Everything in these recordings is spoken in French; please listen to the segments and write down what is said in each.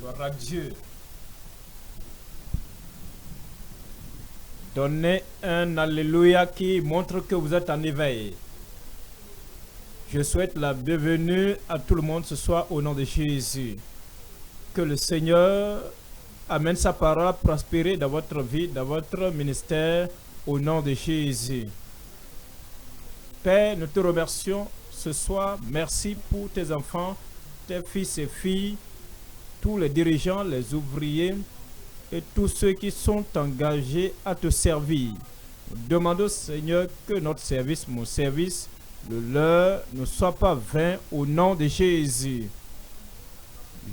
Gloire à Dieu. Donnez un Alléluia qui montre que vous êtes en éveil. Je souhaite la bienvenue à tout le monde ce soir au nom de Jésus. Que le Seigneur amène sa parole à prospérer dans votre vie, dans votre ministère, au nom de Jésus. Père, nous te remercions ce soir. Merci pour tes enfants, tes fils et filles, tous les dirigeants, les ouvriers et tous ceux qui sont engagés à te servir. Nous demandons, Seigneur, que notre service, mon service, le leur, ne soit pas vain au nom de Jésus.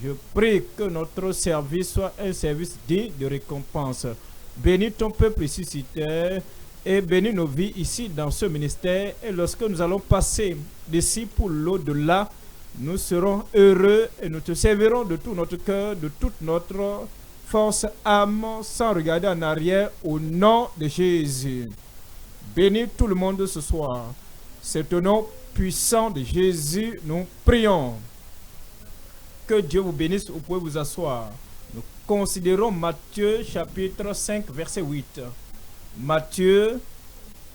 Je prie que notre service soit un service digne de récompense. Bénis ton peuple ici sur terre et bénis nos vies ici dans ce ministère. Et lorsque nous allons passer d'ici pour l'au-delà, nous serons heureux et nous te servirons de tout notre cœur, de toute notre force, âme, sans regarder en arrière, au nom de Jésus. Bénis tout le monde ce soir. C'est au nom puissant de Jésus, nous prions. Que Dieu vous bénisse, vous pouvez vous asseoir. Nous considérons Matthieu chapitre 5, verset 8. Matthieu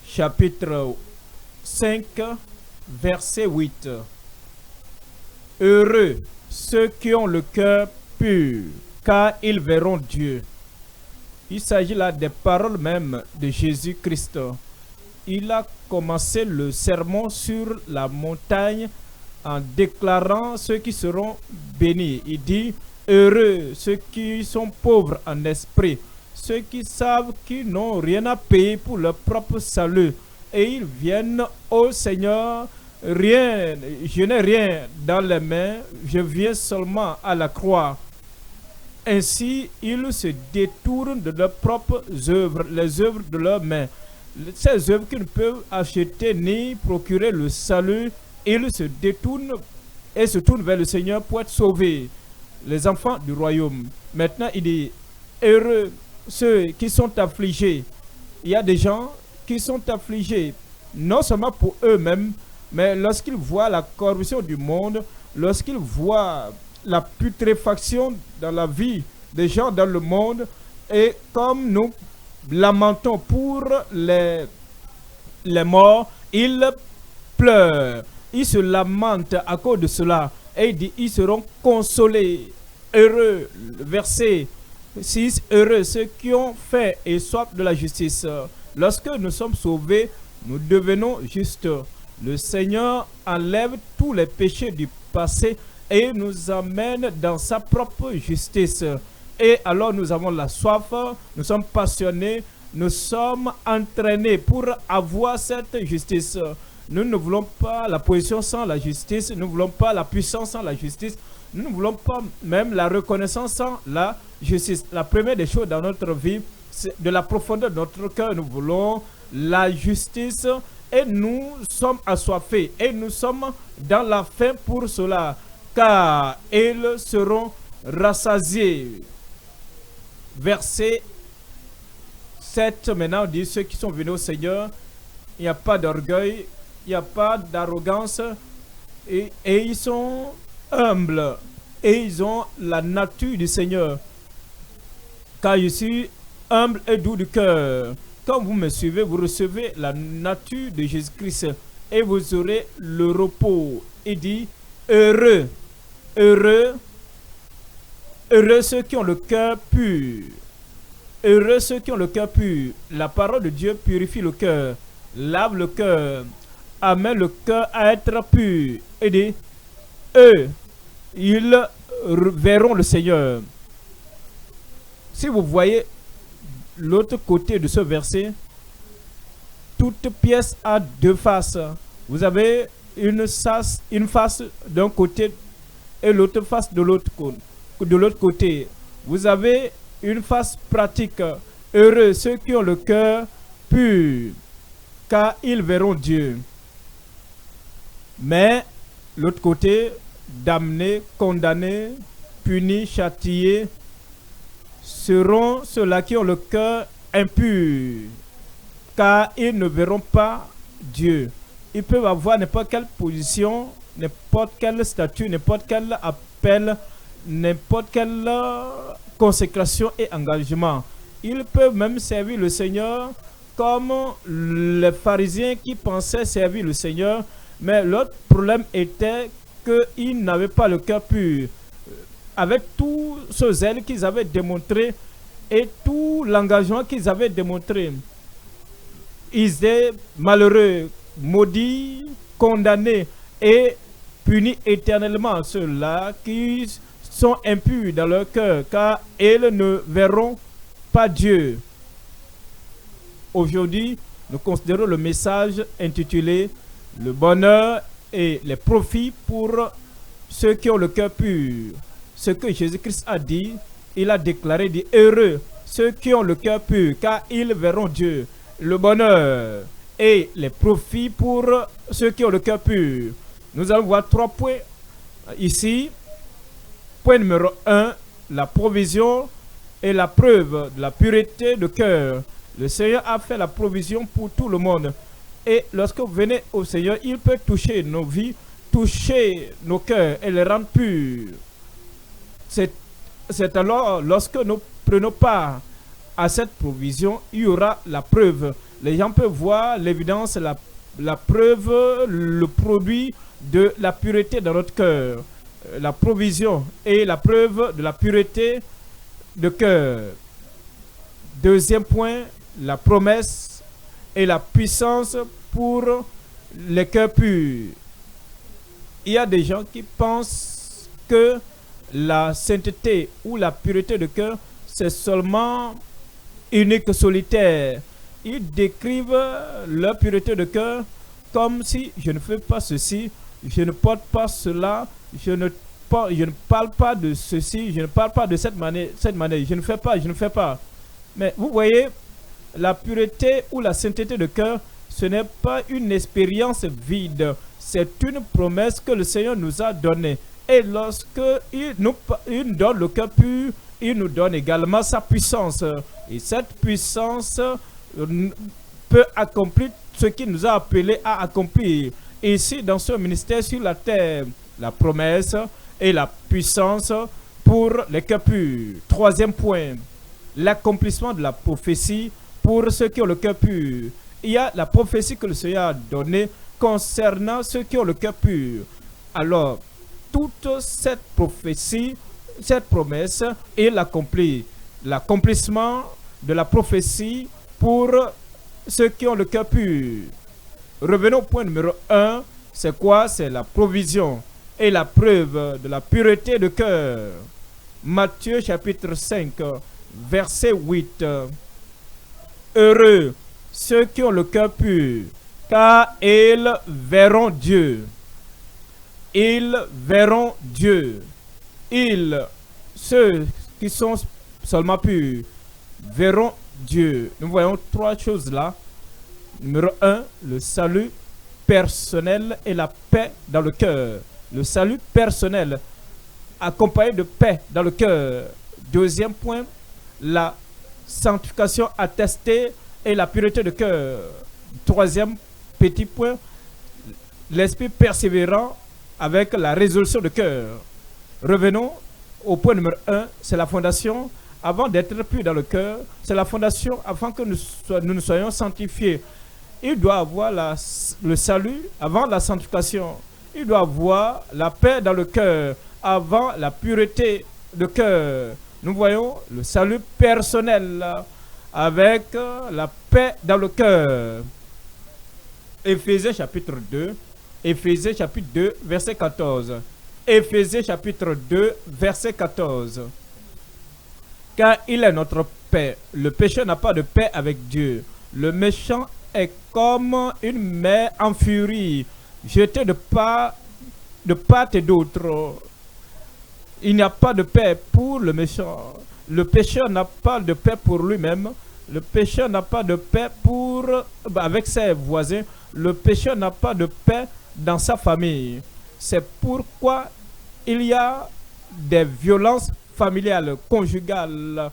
chapitre 5, verset 8. Heureux ceux qui ont le cœur pur, car ils verront Dieu. Il s'agit là des paroles même de Jésus-Christ. Il a commencé le sermon sur la montagne en déclarant ceux qui seront bénis. Il dit, heureux ceux qui sont pauvres en esprit, ceux qui savent qu'ils n'ont rien à payer pour leur propre salut. Et ils viennent au Seigneur, rien, je n'ai rien dans les mains, je viens seulement à la croix. Ainsi, ils se détournent de leurs propres œuvres, les œuvres de leurs mains. Ces œuvres qui ne peuvent acheter ni procurer le salut, ils se détournent et se tournent vers le Seigneur pour être sauvés, les enfants du royaume. Maintenant, il dit, heureux ceux qui sont affligés. Il y a des gens qui sont affligés, non seulement pour eux-mêmes, mais lorsqu'ils voient la corruption du monde, lorsqu'ils voient la putréfaction dans la vie des gens dans le monde, et comme nous lamentons pour les morts, ils pleurent. Ils se lamentent à cause de cela. Et il dit, ils seront consolés. Heureux, verset 6, heureux ceux qui ont fait et soif de la justice. Lorsque nous sommes sauvés, nous devenons justes. Le Seigneur enlève tous les péchés du passé et nous amène dans sa propre justice. Et alors nous avons la soif, nous sommes passionnés, nous sommes entraînés pour avoir cette justice. Nous ne voulons pas la position sans la justice, nous ne voulons pas la puissance sans la justice, nous ne voulons pas même la reconnaissance sans la justice. La première des choses dans notre vie, c'est de la profondeur de notre cœur, nous voulons la justice et nous sommes assoiffés et nous sommes dans la faim pour cela, car ils seront rassasiés. Verset 7, maintenant on dit, ceux qui sont venus au Seigneur, il n'y a pas d'orgueil, il n'y a pas d'arrogance, et ils sont humbles, et ils ont la nature du Seigneur. Car je suis humble et doux du cœur. Quand vous me suivez, vous recevez la nature de Jésus-Christ, et vous aurez le repos. Il dit, heureux, heureux, heureux ceux qui ont le cœur pur. Heureux ceux qui ont le cœur pur. La parole de Dieu purifie le cœur, lave le cœur, amène le cœur à être pur. Et dit, eux, ils verront le Seigneur. Si vous voyez l'autre côté de ce verset, toute pièce a deux faces. Vous avez une face d'un côté et l'autre face de l'autre côté. Vous avez une face pratique. Heureux ceux qui ont le cœur pur, car ils verront Dieu. Mais l'autre côté, damnés, condamnés, punis, châtiés, seront ceux-là qui ont le cœur impur, car ils ne verront pas Dieu. Ils peuvent avoir n'importe quelle position, n'importe quel statut, n'importe quel appel n'importe quelle consécration et engagement. Ils peuvent même servir le Seigneur comme les pharisiens qui pensaient servir le Seigneur, mais l'autre problème était qu'ils n'avaient pas le cœur pur. Avec tout ce zèle qu'ils avaient démontré et tout l'engagement qu'ils avaient démontré, ils étaient malheureux, maudits, condamnés et punis éternellement, ceux-là qui sont impurs dans leur cœur, car ils ne verront pas Dieu. Aujourd'hui, nous considérons le message intitulé « Le bonheur et les profits pour ceux qui ont le cœur pur ». Ce que Jésus-Christ a dit, il a déclaré, dit « Heureux ceux qui ont le cœur pur, car ils verront Dieu ». Le bonheur et les profits pour ceux qui ont le cœur pur. Nous allons voir 3 points ici. Point numéro 1, la provision et la preuve de la pureté de cœur. Le Seigneur a fait la provision pour tout le monde. Et lorsque vous venez au Seigneur, il peut toucher nos vies, toucher nos cœurs et les rendre purs. C'est alors, lorsque nous prenons part à cette provision, il y aura la preuve. Les gens peuvent voir l'évidence, la preuve, le produit de la pureté dans notre cœur. La provision et la preuve de la pureté de cœur. Deuxième point, la promesse et la puissance pour les cœurs purs. Il y a des gens qui pensent que la sainteté ou la pureté de cœur, c'est seulement unique, solitaire. Ils décrivent leur pureté de cœur comme si je ne fais pas ceci, je ne porte pas cela, je ne parle pas de ceci, je ne parle pas de cette manière, je ne fais pas. Mais vous voyez, la pureté ou la sainteté de cœur, ce n'est pas une expérience vide, c'est une promesse que le Seigneur nous a donnée. Et lorsque il nous donne le cœur pur, il nous donne également sa puissance. Et cette puissance peut accomplir ce qu'il nous a appelé à accomplir. Ici, dans ce ministère sur la terre, la promesse et la puissance pour les cœurs purs. Troisième point, l'accomplissement de la prophétie pour ceux qui ont le cœur pur. Il y a la prophétie que le Seigneur a donnée concernant ceux qui ont le cœur pur. Alors, toute cette prophétie, cette promesse, il accomplit l'accomplissement de la prophétie pour ceux qui ont le cœur pur. Revenons au point numéro 1. C'est quoi? C'est la provision et la preuve de la pureté de cœur. Matthieu chapitre 5, verset 8. Heureux ceux qui ont le cœur pur, car ils verront Dieu. Ils verront Dieu. Ceux qui sont seulement purs, verront Dieu. Nous voyons 3 choses là. Numéro 1, le salut personnel et la paix dans le cœur. Le salut personnel accompagné de paix dans le cœur. Deuxième point, la sanctification attestée et la pureté de cœur. Troisième petit point, l'esprit persévérant avec la résolution de cœur. Revenons au point numéro 1, c'est la fondation. Avant d'être pur dans le cœur, c'est la fondation avant que nous soyons sanctifiés. Il doit avoir le salut avant la sanctification. Il doit avoir la paix dans le cœur avant la pureté de cœur. Nous voyons le salut personnel avec la paix dans le cœur. Éphésiens chapitre 2, Éphésiens chapitre 2, verset 14. Éphésiens chapitre 2, verset 14. Car il est notre paix. Le pécheur n'a pas de paix avec Dieu. Le méchant est comme une mer en furie, jetée de part et d'autre. Il n'y a pas de paix pour le méchant. Le pécheur n'a pas de paix pour lui-même. Le pécheur n'a pas de paix avec ses voisins. Le pécheur n'a pas de paix dans sa famille. C'est pourquoi il y a des violences familiales, conjugales,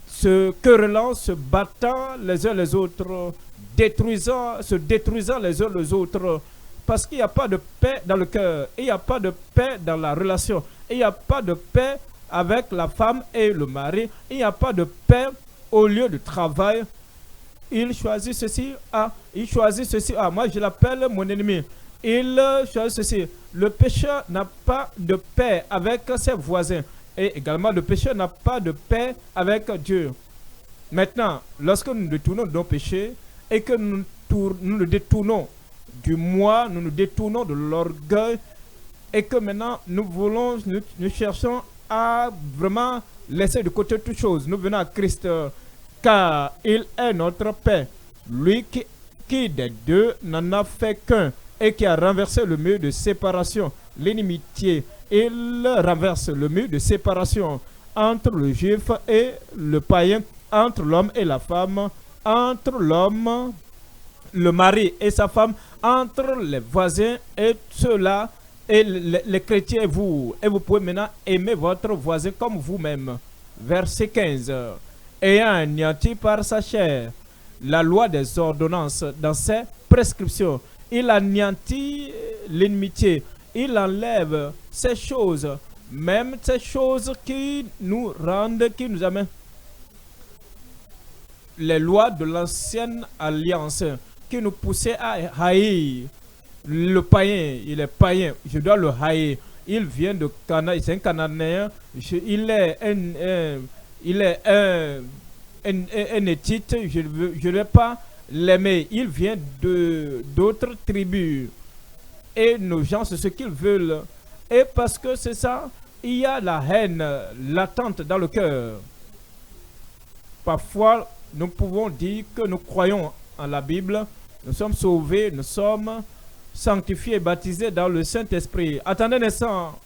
se querellant, se battant les uns les autres, se détruisant les uns les autres, parce qu'il n'y a pas de paix dans le cœur, il n'y a pas de paix dans la relation, il n'y a pas de paix avec la femme et le mari, il n'y a pas de paix au lieu de travail. Il choisit ceci, il choisit ceci, moi je l'appelle mon ennemi. Il choisit ceci. Le pécheur n'a pas de paix avec ses voisins. Et également, le pécheur n'a pas de paix avec Dieu. Maintenant, lorsque nous détournons de nos péchés et que nous nous détournons du moi, nous nous détournons de l'orgueil et que maintenant nous cherchons à vraiment laisser de côté toutes choses. Nous venons à Christ car il est notre paix. Lui qui des deux n'en a fait qu'un et qui a renversé le mur de séparation, l'inimitié. Il renverse le mur de séparation entre le juif et le païen, entre l'homme et la femme, entre l'homme, le mari et sa femme, entre les voisins et ceux-là, et les chrétiens et vous. Et vous pouvez maintenant aimer votre voisin comme vous-même. Verset 15. Ayant anéanti par sa chair la loi des ordonnances dans ses prescriptions, il anéantit l'inimitié, il enlève ces choses, même ces choses qui nous rendent, qui nous amènent les lois de l'ancienne alliance, qui nous poussaient à haïr le païen. Il est païen, je dois le haïr. Il vient de Canaan, c'est un Cananéen, il est un Héthite, je ne vais pas l'aimer. Il vient d'autres tribus. Et nos gens, c'est ce qu'ils veulent. Et parce que c'est ça, il y a la haine latente dans le cœur. Parfois, nous pouvons dire que nous croyons en la Bible, nous sommes sauvés, nous sommes sanctifiés et baptisés dans le Saint-Esprit. Attendez un instant.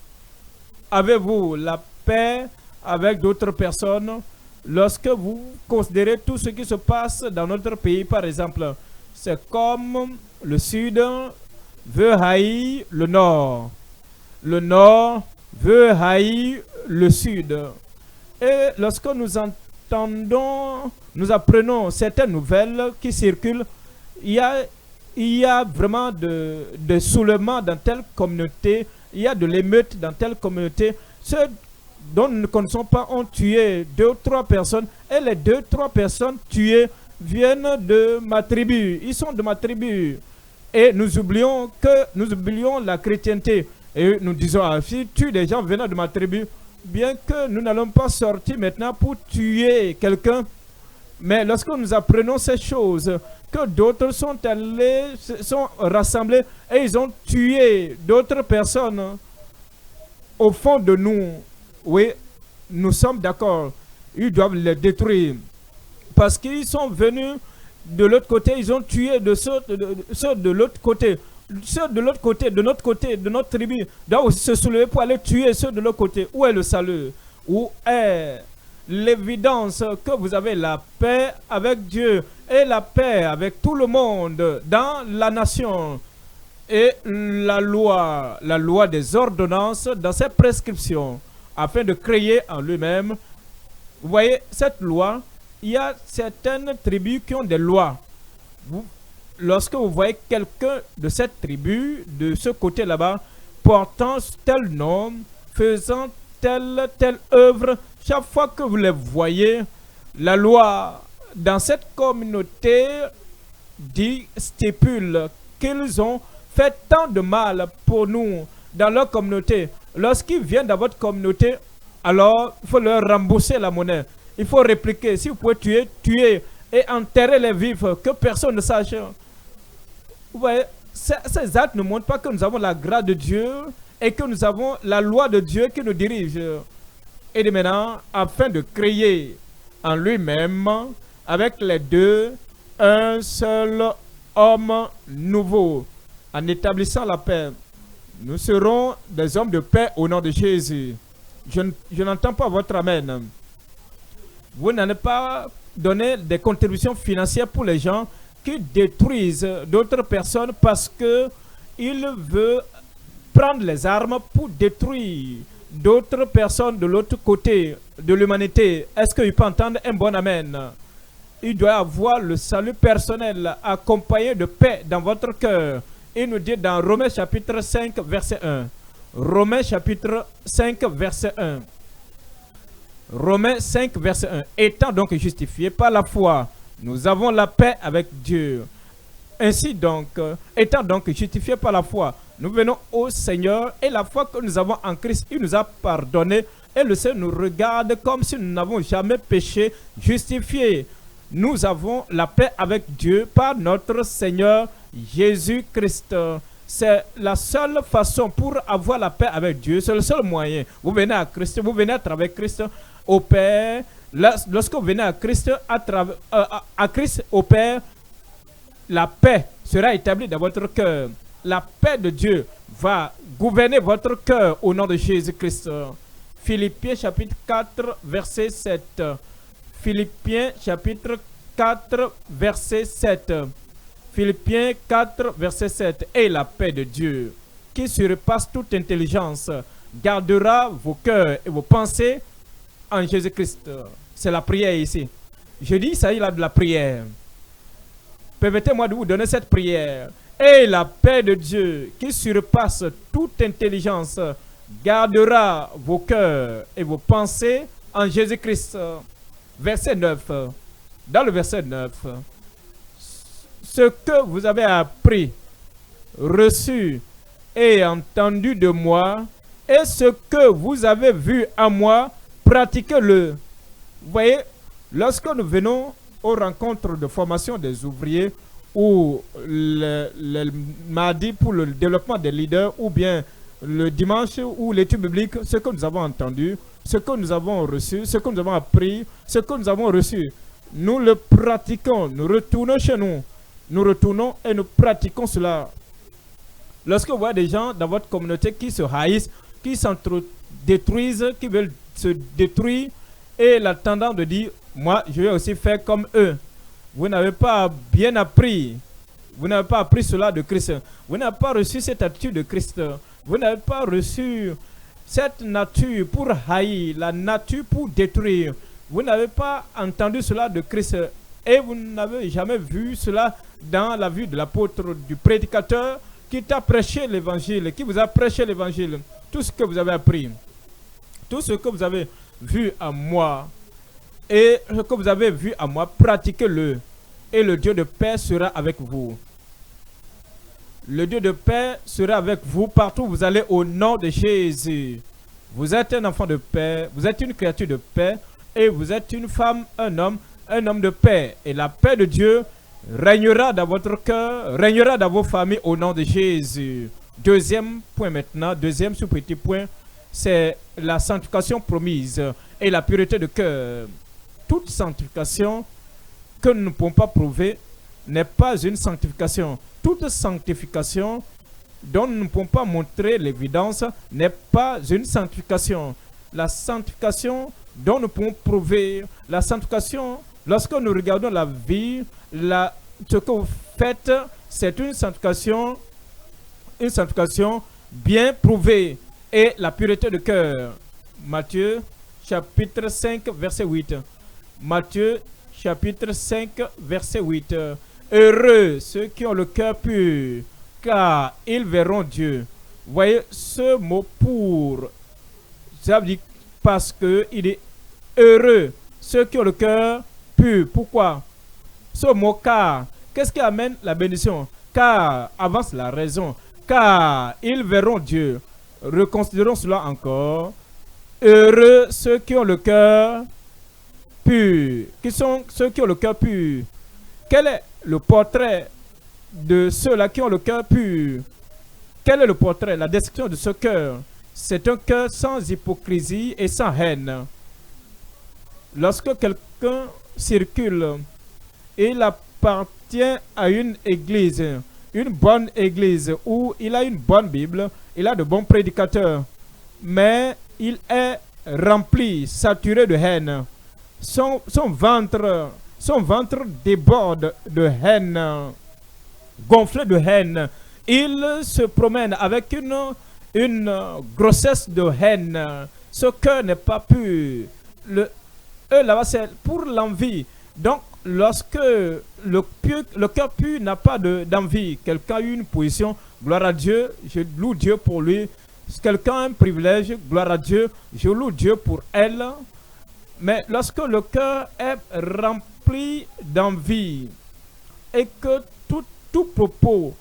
Avez-vous la paix avec d'autres personnes? Lorsque vous considérez tout ce qui se passe dans notre pays, par exemple, c'est comme le Sud veut haïr le Nord. Le Nord veut haïr le Sud. Et lorsque nous entendons, nous apprenons certaines nouvelles qui circulent, il y a vraiment de soulèvements dans telle communauté, il y a de l'émeute dans telle communauté. Ceux dont nous ne connaissons pas ont tué 2 ou 3 personnes, et les 2 ou 3 personnes tuées viennent de ma tribu. Ils sont de ma tribu. Et nous oublions la chrétienté. Et nous disons, si tu des gens venant de ma tribu, bien que nous n'allons pas sortir maintenant pour tuer quelqu'un, mais lorsque nous apprenons ces choses, que d'autres sont rassemblés et ils ont tué d'autres personnes, au fond de nous, oui, nous sommes d'accord, ils doivent les détruire. Parce qu'ils sont venus de l'autre côté, ils ont tué ceux de l'autre côté. Ceux de l'autre côté, de notre côté, de notre tribu, doivent aussi se soulever pour aller tuer ceux de l'autre côté. Où est le salut? Où est l'évidence que vous avez la paix avec Dieu et la paix avec tout le monde dans la nation? Et la loi des ordonnances dans ses prescriptions, afin de créer en lui-même. Vous voyez, cette loi, il y a certaines tribus qui ont des lois. Lorsque vous voyez quelqu'un de cette tribu, de ce côté là-bas, portant tel nom, faisant telle œuvre, chaque fois que vous les voyez, la loi dans cette communauté stipule qu'ils ont fait tant de mal pour nous dans leur communauté. Lorsqu'ils viennent dans votre communauté, alors il faut leur rembourser la monnaie. Il faut répliquer. Si vous pouvez tuer et enterrer les vifs, que personne ne sache. Vous voyez, ces actes ne montrent pas que nous avons la grâce de Dieu et que nous avons la loi de Dieu qui nous dirige. Et de maintenant, afin de créer en lui-même, avec les deux, un seul homme nouveau, en établissant la paix. Nous serons des hommes de paix au nom de Jésus. Je n'entends pas votre amen. Vous n'allez pas donner des contributions financières pour les gens qui détruisent d'autres personnes parce qu'ils veulent prendre les armes pour détruire d'autres personnes de l'autre côté de l'humanité. Est-ce qu'il peut entendre un bon amen? Il doit avoir le salut personnel accompagné de paix dans votre cœur. Il nous dit dans Romains chapitre 5, verset 1. Romains chapitre 5, verset 1. Romains 5, verset 1. Étant donc justifiés par la foi, nous avons la paix avec Dieu. Ainsi donc, étant donc justifiés par la foi, nous venons au Seigneur et la foi que nous avons en Christ, il nous a pardonné et le Seigneur nous regarde comme si nous n'avons jamais péché, justifiés. Nous avons la paix avec Dieu par notre Seigneur Jésus-Christ. C'est la seule façon pour avoir la paix avec Dieu, c'est le seul moyen. Vous venez à Christ, vous venez à travers Christ au Père. Lorsque vous venez à Christ, à Christ au Père, la paix sera établie dans votre cœur. La paix de Dieu va gouverner votre cœur au nom de Jésus-Christ. Philippiens chapitre 4, verset 7. Philippiens chapitre 4, verset 7. Philippiens 4, verset 7. Et la paix de Dieu, qui surpasse toute intelligence, gardera vos cœurs et vos pensées en Jésus-Christ. C'est la prière ici. Je dis, il s'agit là de la prière. Permettez-moi de vous donner cette prière. Et la paix de Dieu, qui surpasse toute intelligence, gardera vos cœurs et vos pensées en Jésus-Christ. Verset 9. Dans le verset 9, ce que vous avez appris, reçu et entendu de moi, et ce que vous avez vu à moi, pratiquez-le. Vous voyez, lorsque nous venons aux rencontres de formation des ouvriers ou le mardi pour le développement des leaders ou bien le dimanche ou l'étude biblique, ce que nous avons entendu, ce que nous avons reçu, ce que nous avons appris, ce que nous avons reçu, nous le pratiquons, nous retournons chez nous, nous retournons et nous pratiquons cela. Lorsque vous voyez des gens dans votre communauté qui se haïssent, qui s'entre-détruisent, qui veulent se détruire, et la tendance de dire, moi, je vais aussi faire comme eux. Vous n'avez pas bien appris. Vous n'avez pas appris cela de Christ. Vous n'avez pas reçu cette attitude de Christ. Vous n'avez pas reçu cette nature pour haïr, la nature pour détruire. Vous n'avez pas entendu cela de Christ. Et vous n'avez jamais vu cela dans la vie de l'apôtre, du prédicateur qui t'a prêché l'évangile, qui vous a prêché l'évangile. Tout ce que vous avez appris, tout ce que vous avez vu à moi, et ce que vous avez vu à moi, pratiquez-le. Et le Dieu de paix sera avec vous. Le Dieu de paix sera avec vous partout où vous allez au nom de Jésus. Vous êtes un enfant de paix, vous êtes une créature de paix, et vous êtes une femme, un homme de paix. Et la paix de Dieu régnera dans votre cœur, régnera dans vos familles au nom de Jésus. Deuxième point maintenant, deuxième sous-petit point, c'est la sanctification promise et la pureté de cœur. Toute sanctification que nous ne pouvons pas prouver n'est pas une sanctification. Toute sanctification dont nous ne pouvons pas montrer l'évidence n'est pas une sanctification. La sanctification dont nous pouvons prouver, la sanctification, lorsque nous regardons la vie, ce que vous faites, c'est une sanctification bien prouvée. Et la pureté de cœur. Matthieu chapitre 5, verset 8. Matthieu chapitre 5, verset 8. Heureux ceux qui ont le cœur pur, car ils verront Dieu. Vous voyez ce mot pour, ça veut dire parce que il est heureux ceux qui ont le cœur pur. Pourquoi? Ce mot car, qu'est-ce qui amène la bénédiction? Car avance la raison. Car ils verront Dieu. Reconsidérons cela encore. Heureux ceux qui ont le cœur pur. Qui sont ceux qui ont le cœur pur? Quel est le portrait de ceux-là qui ont le cœur pur? Quel est le portrait, la description de ce cœur? C'est un cœur sans hypocrisie et sans haine. Lorsque quelqu'un circule, il appartient à une église, une bonne église, où il a une bonne Bible, il a de bons prédicateurs, mais il est rempli, saturé de haine. Son ventre déborde de haine, gonflé de haine. Il se promène avec une grossesse de haine. Ce cœur n'est pas pur. Eux là-bas, c'est pour l'envie. Donc, lorsque le cœur pur n'a pas d'envie, quelqu'un a eu une position, gloire à Dieu, je loue Dieu pour lui. Quelqu'un a un privilège, gloire à Dieu, je loue Dieu pour elle. Mais lorsque le cœur est rempli d'envie et que tout propos,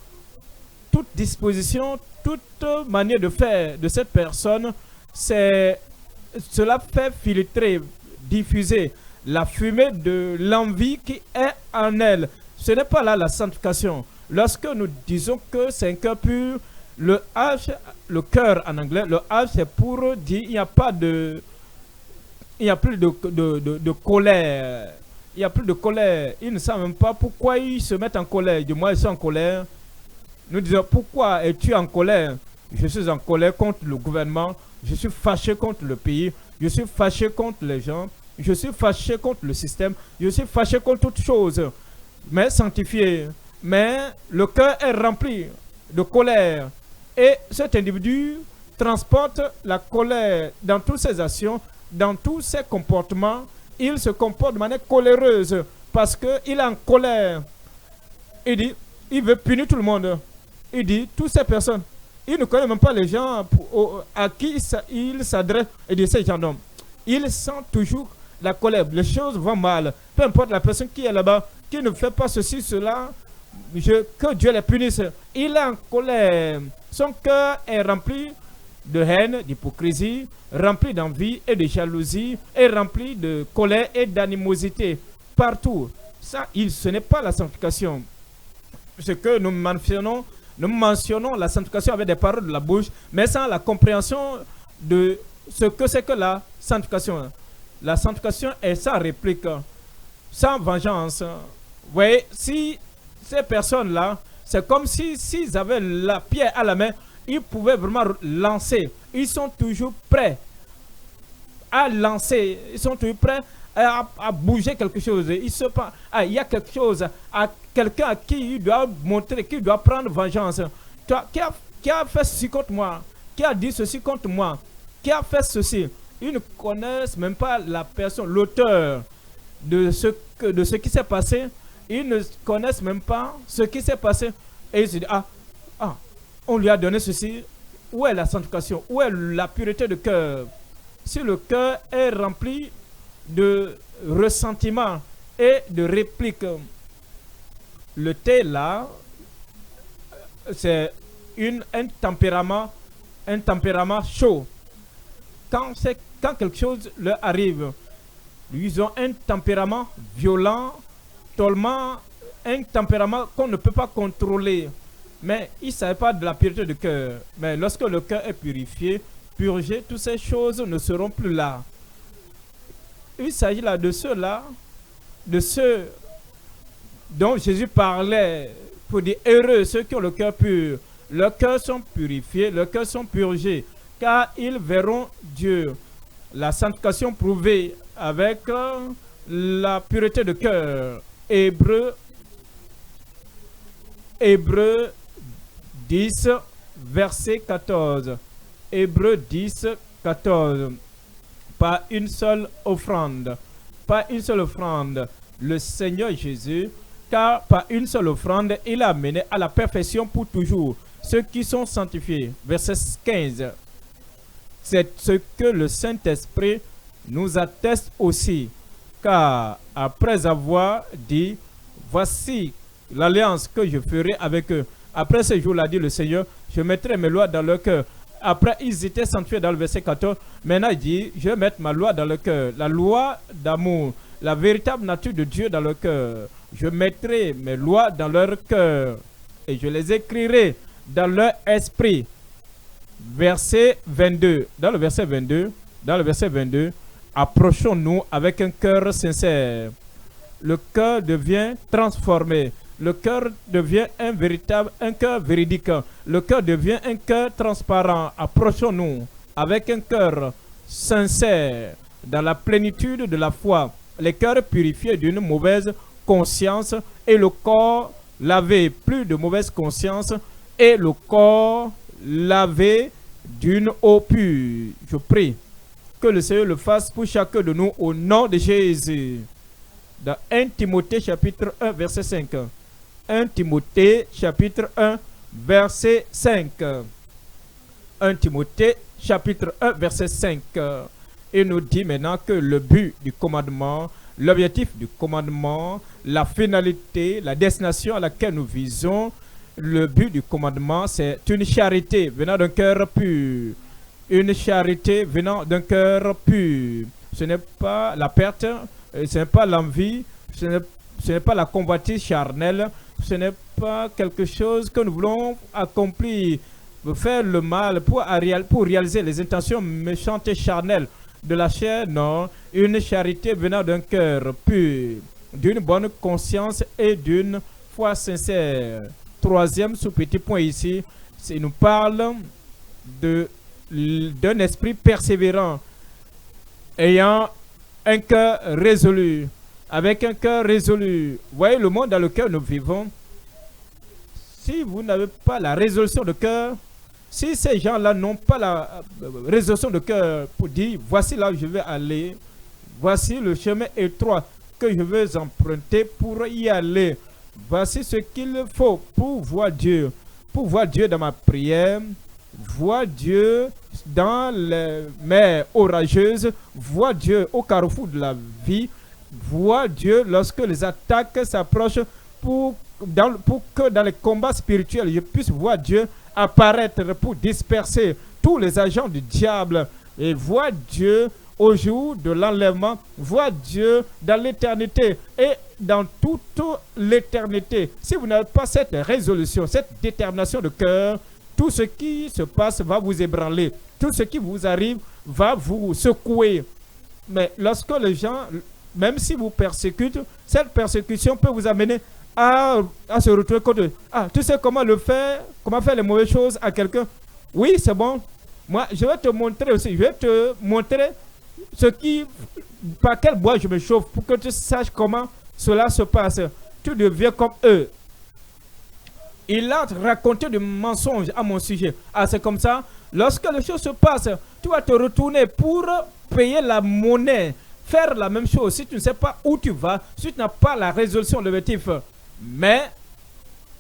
toute disposition, toute manière de faire de cette personne, cela fait filtrer, diffuser la fumée de l'envie qui est en elle. Ce n'est pas là la sanctification. Lorsque nous disons que c'est un cœur pur, le H, le cœur en anglais, le H c'est pour dire il n'y a pas de... Il n'y a plus de colère. Il n'y a plus de colère. Ils ne savent même pas pourquoi ils se mettent en colère. Du moins, ils sont en colère. Nous disons, pourquoi es-tu en colère? Je suis en colère contre le gouvernement. Je suis fâché contre le pays. Je suis fâché contre les gens. Je suis fâché contre le système. Je suis fâché contre toutes choses. Mais sanctifié. Mais le cœur est rempli de colère. Et cet individu transporte la colère dans toutes ses actions, dans tous ses comportements. Il se comporte de manière coléreuse parce qu'il est en colère. Il dit, il veut punir tout le monde. Il dit, toutes ces personnes, il ne connaît même pas les gens à qui il s'adresse. Il dit, ces gens-là, il sent toujours la colère. Les choses vont mal. Peu importe la personne qui est là-bas, qui ne fait pas ceci, cela, que Dieu les punisse. Il est en colère. Son cœur est rempli de haine, d'hypocrisie, rempli d'envie et de jalousie, et rempli de colère et d'animosité partout. Ça, ce n'est pas la sanctification. Ce que nous mentionnons la sanctification avec des paroles de la bouche, mais sans la compréhension de ce que c'est que la sanctification. La sanctification est sans réplique, sans vengeance. Vous voyez, si ces personnes-là, c'est comme s'ils avaient la pierre à la main, ils pouvaient vraiment lancer. Ils sont toujours prêts à lancer. Ils sont toujours prêts à bouger quelque chose. Il y a quelque chose, à quelqu'un à qui il doit montrer, qui doit prendre vengeance. Qui a fait ceci contre moi? Qui a dit ceci contre moi? Qui a fait ceci? Ils ne connaissent même pas la personne, l'auteur de ce qui s'est passé. Ils ne connaissent même pas ce qui s'est passé. Et ils se disent, on lui a donné ceci. Où est la sanctification? Où est la pureté de cœur? Si le cœur est rempli de ressentiment et de réplique, le thé là, c'est un tempérament chaud. Quand quelque chose leur arrive, ils ont un tempérament violent, tellement un tempérament qu'on ne peut pas contrôler. Mais ils ne savaient pas de la pureté du cœur. Mais lorsque le cœur est purifié, purgé, toutes ces choses ne seront plus là. Il s'agit là de ceux-là, de ceux dont Jésus parlait pour dire heureux ceux qui ont le cœur pur. Leurs cœurs sont purifiés, leurs cœurs sont purgés, car ils verront Dieu. La sanctification prouvée avec la pureté de cœur. Hébreux 10, verset 14. Hébreux 10, 14. Pas une seule offrande. Pas une seule offrande. Le Seigneur Jésus, car par une seule offrande, il a amené à la perfection pour toujours ceux qui sont sanctifiés. Verset 15. C'est ce que le Saint-Esprit nous atteste aussi. Car après avoir dit, voici l'alliance que je ferai avec eux. Après ce jour-là, dit le Seigneur, je mettrai mes lois dans leur cœur. Après, ils étaient sanctifiés dans le verset 14. Maintenant, il dit, je vais mettre ma loi dans leur cœur. La loi d'amour, la véritable nature de Dieu dans leur cœur. Je mettrai mes lois dans leur cœur et je les écrirai dans leur esprit. Verset 22. Dans le verset 22, approchons-nous avec un cœur sincère. Le cœur devient transformé. Le cœur devient un cœur véridique. Le cœur devient un cœur transparent. Approchons-nous avec un cœur sincère, dans la plénitude de la foi. Les cœurs purifiés d'une mauvaise conscience et le corps lavé, plus de mauvaise conscience et le corps lavé d'une eau pure. Je prie que le Seigneur le fasse pour chacun de nous au nom de Jésus. dans 1 Timothée chapitre 1 verset 5. 1 Timothée chapitre 1 verset 5. 1 Timothée chapitre 1 verset 5. Il nous dit maintenant que le but du commandement, l'objectif du commandement, la finalité, la destination à laquelle nous visons, le but du commandement, c'est une charité venant d'un cœur pur. Une charité venant d'un cœur pur. Ce n'est pas la perte, ce n'est pas l'envie, ce n'est pas la convoitise charnelle, ce n'est pas quelque chose que nous voulons accomplir, faire le mal pour réaliser les intentions méchantes et charnelles de la chair. Non, une charité venant d'un cœur pur, d'une bonne conscience et d'une foi sincère. Troisième sous-petit point ici, il nous parle d'un esprit persévérant, ayant un cœur résolu, avec un cœur résolu. Vous voyez le monde dans lequel nous vivons. Si vous n'avez pas la résolution de cœur, si ces gens-là n'ont pas la résolution de cœur pour dire, voici là où je vais aller, voici le chemin étroit que je vais emprunter pour y aller, voici ce qu'il faut pour voir Dieu dans ma prière, voir Dieu dans les mers orageuses, voir Dieu au carrefour de la vie, voir Dieu lorsque les attaques s'approchent pour que dans les combats spirituels, je puisse voir Dieu apparaître pour disperser tous les agents du diable et voir Dieu au jour de l'enlèvement, voir Dieu dans l'éternité et dans toute l'éternité. Si vous n'avez pas cette résolution, cette détermination de cœur, tout ce qui se passe va vous ébranler. Tout ce qui vous arrive va vous secouer. Mais lorsque les gens, même si vous persécutent, cette persécution peut vous amener à se retrouver contre eux. Ah, tu sais comment faire les mauvaises choses à quelqu'un? Oui, c'est bon. Moi, je vais te montrer aussi. Je vais te montrer par quel bois je me chauffe pour que tu saches comment cela se passe. Tu deviens comme eux. Il a raconté des mensonges à mon sujet. Ah, c'est comme ça. Lorsque les choses se passent, tu vas te retourner pour payer la monnaie. Faire la même chose si tu ne sais pas où tu vas, si tu n'as pas la résolution de l'objectif. Mais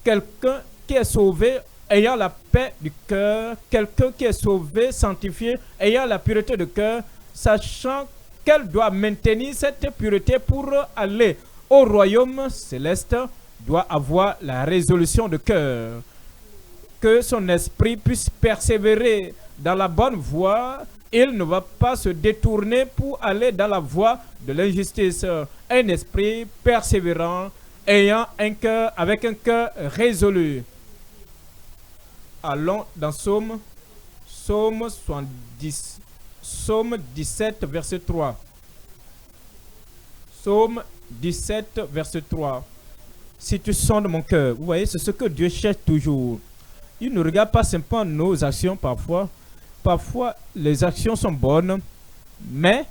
quelqu'un qui est sauvé, ayant la paix du cœur, quelqu'un qui est sauvé, sanctifié, ayant la pureté de cœur, sachant qu'elle doit maintenir cette pureté pour aller au royaume céleste, doit avoir la résolution de cœur. Que son esprit puisse persévérer dans la bonne voie. Il ne va pas se détourner pour aller dans la voie de l'injustice. Un esprit persévérant, ayant un cœur, avec un cœur résolu. Allons dans Psaume 70, Psaume 17, verset 3. Psaume 17, verset 3. Si tu sondes mon cœur, vous voyez, c'est ce que Dieu cherche toujours. Il ne regarde pas simplement nos actions parfois. Parfois, les actions sont bonnes, mais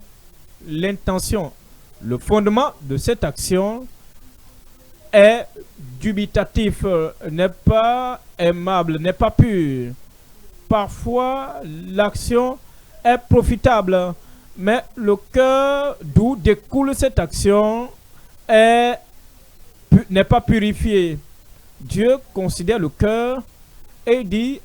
l'intention, le fondement de cette action est dubitatif, n'est pas aimable, n'est pas pur. Parfois, l'action est profitable, mais le cœur d'où découle cette action n'est pas purifié. Dieu considère le cœur et dit,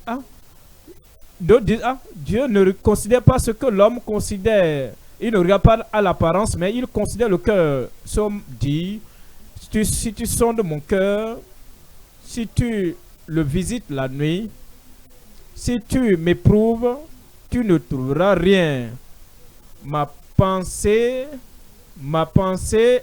Dieu ne considère pas ce que l'homme considère. Il ne regarde pas à l'apparence, mais il considère le cœur. Somme dit, si tu sondes mon cœur, si tu le visites la nuit, si tu m'éprouves, tu ne trouveras rien. Ma pensée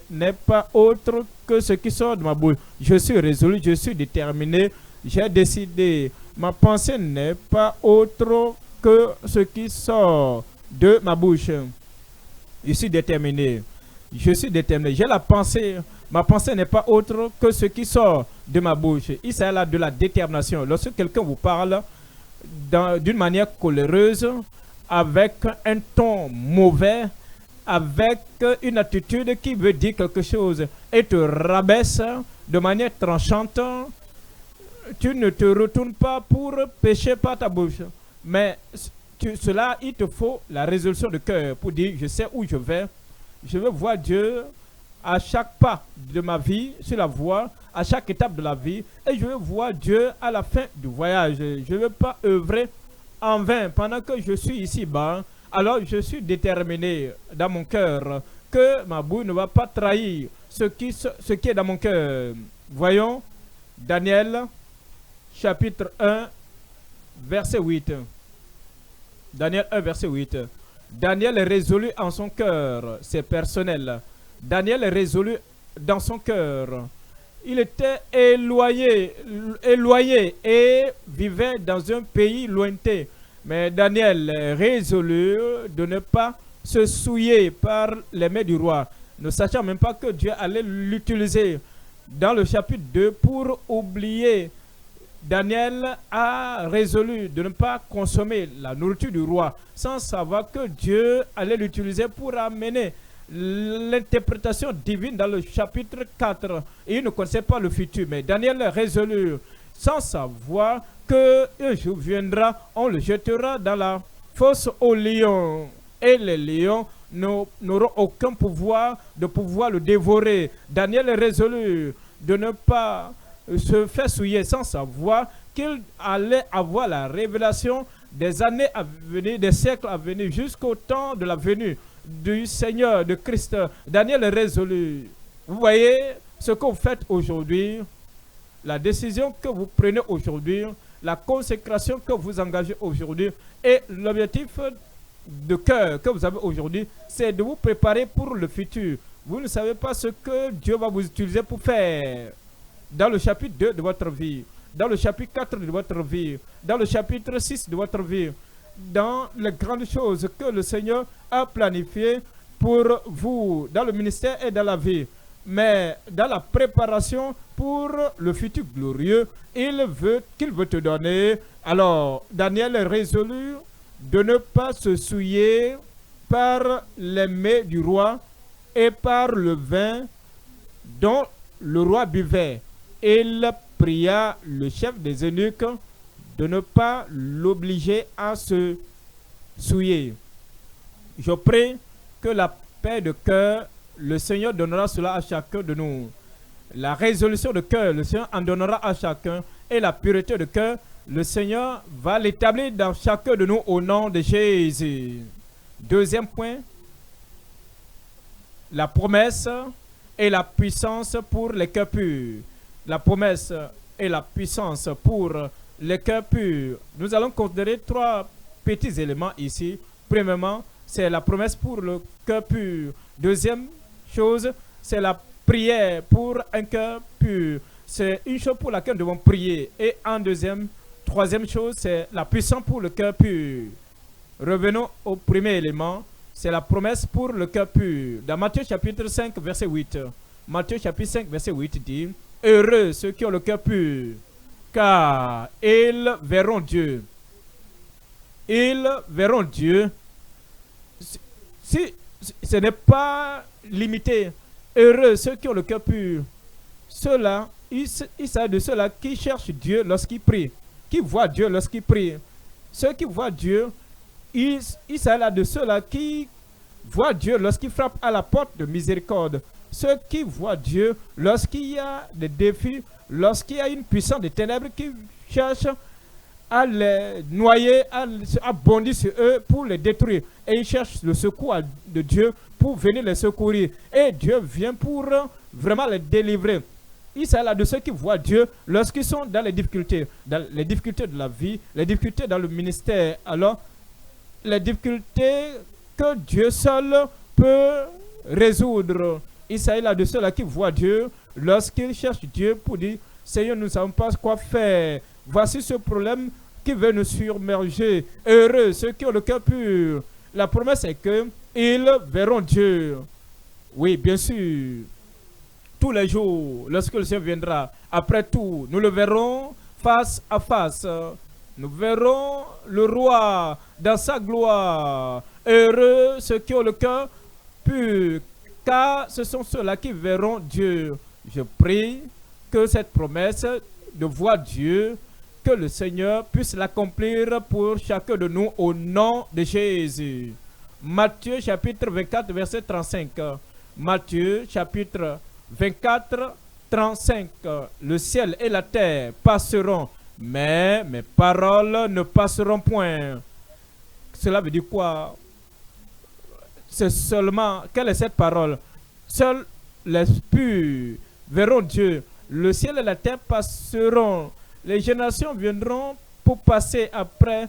n'est pas autre que ce qui sort de ma bouche. Je suis résolu, je suis déterminé, j'ai décidé. Ma pensée n'est pas autre que ce qui sort de ma bouche. Je suis déterminé. Je suis déterminé. J'ai la pensée. Ma pensée n'est pas autre que ce qui sort de ma bouche. Il s'agit là de la détermination. Lorsque quelqu'un vous parle d'une manière coléreuse, avec un ton mauvais, avec une attitude qui veut dire quelque chose et te rabaisse de manière tranchante, tu ne te retournes pas pour pécher par ta bouche. Mais cela, il te faut la résolution de cœur pour dire, je sais où je vais voir Dieu à chaque pas de ma vie sur la voie, à chaque étape de la vie, et je veux voir Dieu à la fin du voyage. Je ne veux pas œuvrer en vain pendant que je suis ici-bas. Alors je suis déterminé dans mon cœur que ma bouche ne va pas trahir ce qui est dans mon cœur. Voyons Daniel chapitre 1 verset 8. Daniel 1 verset 8. Daniel est résolu en son cœur, c'est personnel. Daniel est résolu dans son cœur. Il était éloigné et vivait dans un pays lointain. Mais Daniel est résolu de ne pas se souiller par les mains du roi, ne sachant même pas que Dieu allait l'utiliser. Dans le chapitre 2, pour oublier, Daniel a résolu de ne pas consommer la nourriture du roi, sans savoir que Dieu allait l'utiliser pour amener l'interprétation divine dans le chapitre 4. Et il ne connaissait pas le futur, mais Daniel est résolu, sans savoir que un jour viendra, on le jettera dans la fosse aux lions. Et les lions n'auront aucun pouvoir de pouvoir le dévorer. Daniel est résolu de ne pas se faire souiller, sans savoir qu'il allait avoir la révélation des années à venir, des siècles à venir, jusqu'au temps de la venue du Seigneur, de Christ. Daniel est résolu. Vous voyez ce que vous faites aujourd'hui, la décision que vous prenez aujourd'hui, la consécration que vous engagez aujourd'hui, et l'objectif de cœur que vous avez aujourd'hui, c'est de vous préparer pour le futur. Vous ne savez pas ce que Dieu va vous utiliser pour faire dans le chapitre 2 de votre vie, dans le chapitre 4 de votre vie, dans le chapitre 6 de votre vie, dans les grandes choses que le Seigneur a planifiées pour vous, dans le ministère et dans la vie. Mais dans la préparation pour le futur glorieux, qu'il veut te donner. Alors, Daniel est résolu de ne pas se souiller par les mets du roi et par le vin dont le roi buvait. Il pria le chef des eunuques de ne pas l'obliger à se souiller. Je prie que la paix de cœur, le Seigneur donnera cela à chacun de nous. La résolution de cœur, le Seigneur en donnera à chacun. Et la pureté de cœur, le Seigneur va l'établir dans chacun de nous au nom de Jésus. Deuxième point, la promesse et la puissance pour les cœurs purs. La promesse et la puissance pour les cœurs purs. Nous allons considérer trois petits éléments ici. Premièrement, c'est la promesse pour le cœur pur. Deuxième chose, c'est la prière pour un cœur pur. C'est une chose pour laquelle nous devons prier. Et troisième chose, c'est la puissance pour le cœur pur. Revenons au premier élément, c'est la promesse pour le cœur pur. Dans Matthieu chapitre 5, verset 8. Matthieu chapitre 5, verset 8 dit: heureux ceux qui ont le cœur pur, car ils verront Dieu. Ils verront Dieu. Si ce n'est pas limité, heureux ceux qui ont le cœur pur. Ceux-là, il s'agit de ceux-là qui cherchent Dieu lorsqu'ils prient, qui voient Dieu lorsqu'ils prient. Ceux qui voient Dieu, il s'agit là de ceux-là qui voient Dieu lorsqu'ils frappent à la porte de miséricorde. Ceux qui voient Dieu lorsqu'il y a des défis, lorsqu'il y a une puissance des ténèbres qui cherche à les noyer, à bondir sur eux pour les détruire. Et ils cherchent le secours de Dieu pour venir les secourir. Et Dieu vient pour vraiment les délivrer. Il s'agit là de ceux qui voient Dieu lorsqu'ils sont dans les difficultés de la vie, les difficultés dans le ministère. Alors, les difficultés que Dieu seul peut résoudre. Il s'agit là de ceux-là qui voient Dieu lorsqu'ils cherchent Dieu pour dire: Seigneur, nous ne savons pas quoi faire. Voici ce problème qui veut nous submerger. Heureux ceux qui ont le cœur pur. La promesse est qu'ils verront Dieu. Oui, bien sûr. Tous les jours, lorsque le Seigneur viendra, après tout, nous le verrons face à face. Nous verrons le roi dans sa gloire. Heureux ceux qui ont le cœur pur, car ce sont ceux-là qui verront Dieu. Je prie que cette promesse de voir Dieu, que le Seigneur puisse l'accomplir pour chacun de nous au nom de Jésus. Matthieu chapitre 24, verset 35. Matthieu chapitre 24, 35. Le ciel et la terre passeront, mais mes paroles ne passeront point. Cela veut dire quoi? C'est seulement, quelle est cette parole? Seuls les purs verront Dieu. Le ciel et la terre passeront. Les générations viendront pour passer après.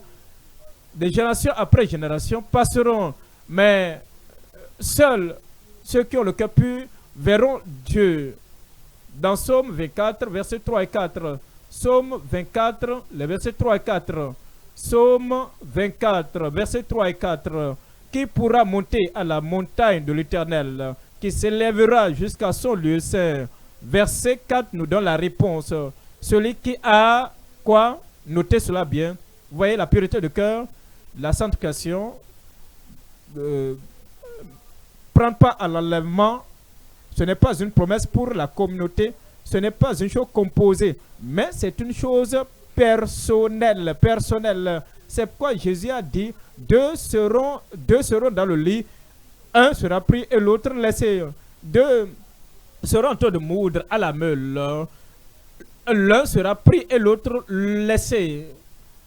Des générations après générations passeront. Mais seuls ceux qui ont le cœur pur verront Dieu. Dans Psaume 24, versets 3 et 4. Psaume 24, les versets 3 et 4. Psaume 24, versets 3 et 4. Qui pourra monter à la montagne de l'Éternel, qui s'élèvera jusqu'à son lieu saint? Verset 4 nous donne la réponse. Celui qui a quoi? Notez cela bien. Vous voyez la pureté de cœur, la sanctification, prendre pas à l'enlèvement. Ce n'est pas une promesse pour la communauté, ce n'est pas une chose composée, mais c'est une chose personnelle. C'est pourquoi Jésus a dit, deux seront dans le lit, un sera pris et l'autre laissé. Deux seront en train de moudre à la meule, l'un sera pris et l'autre laissé.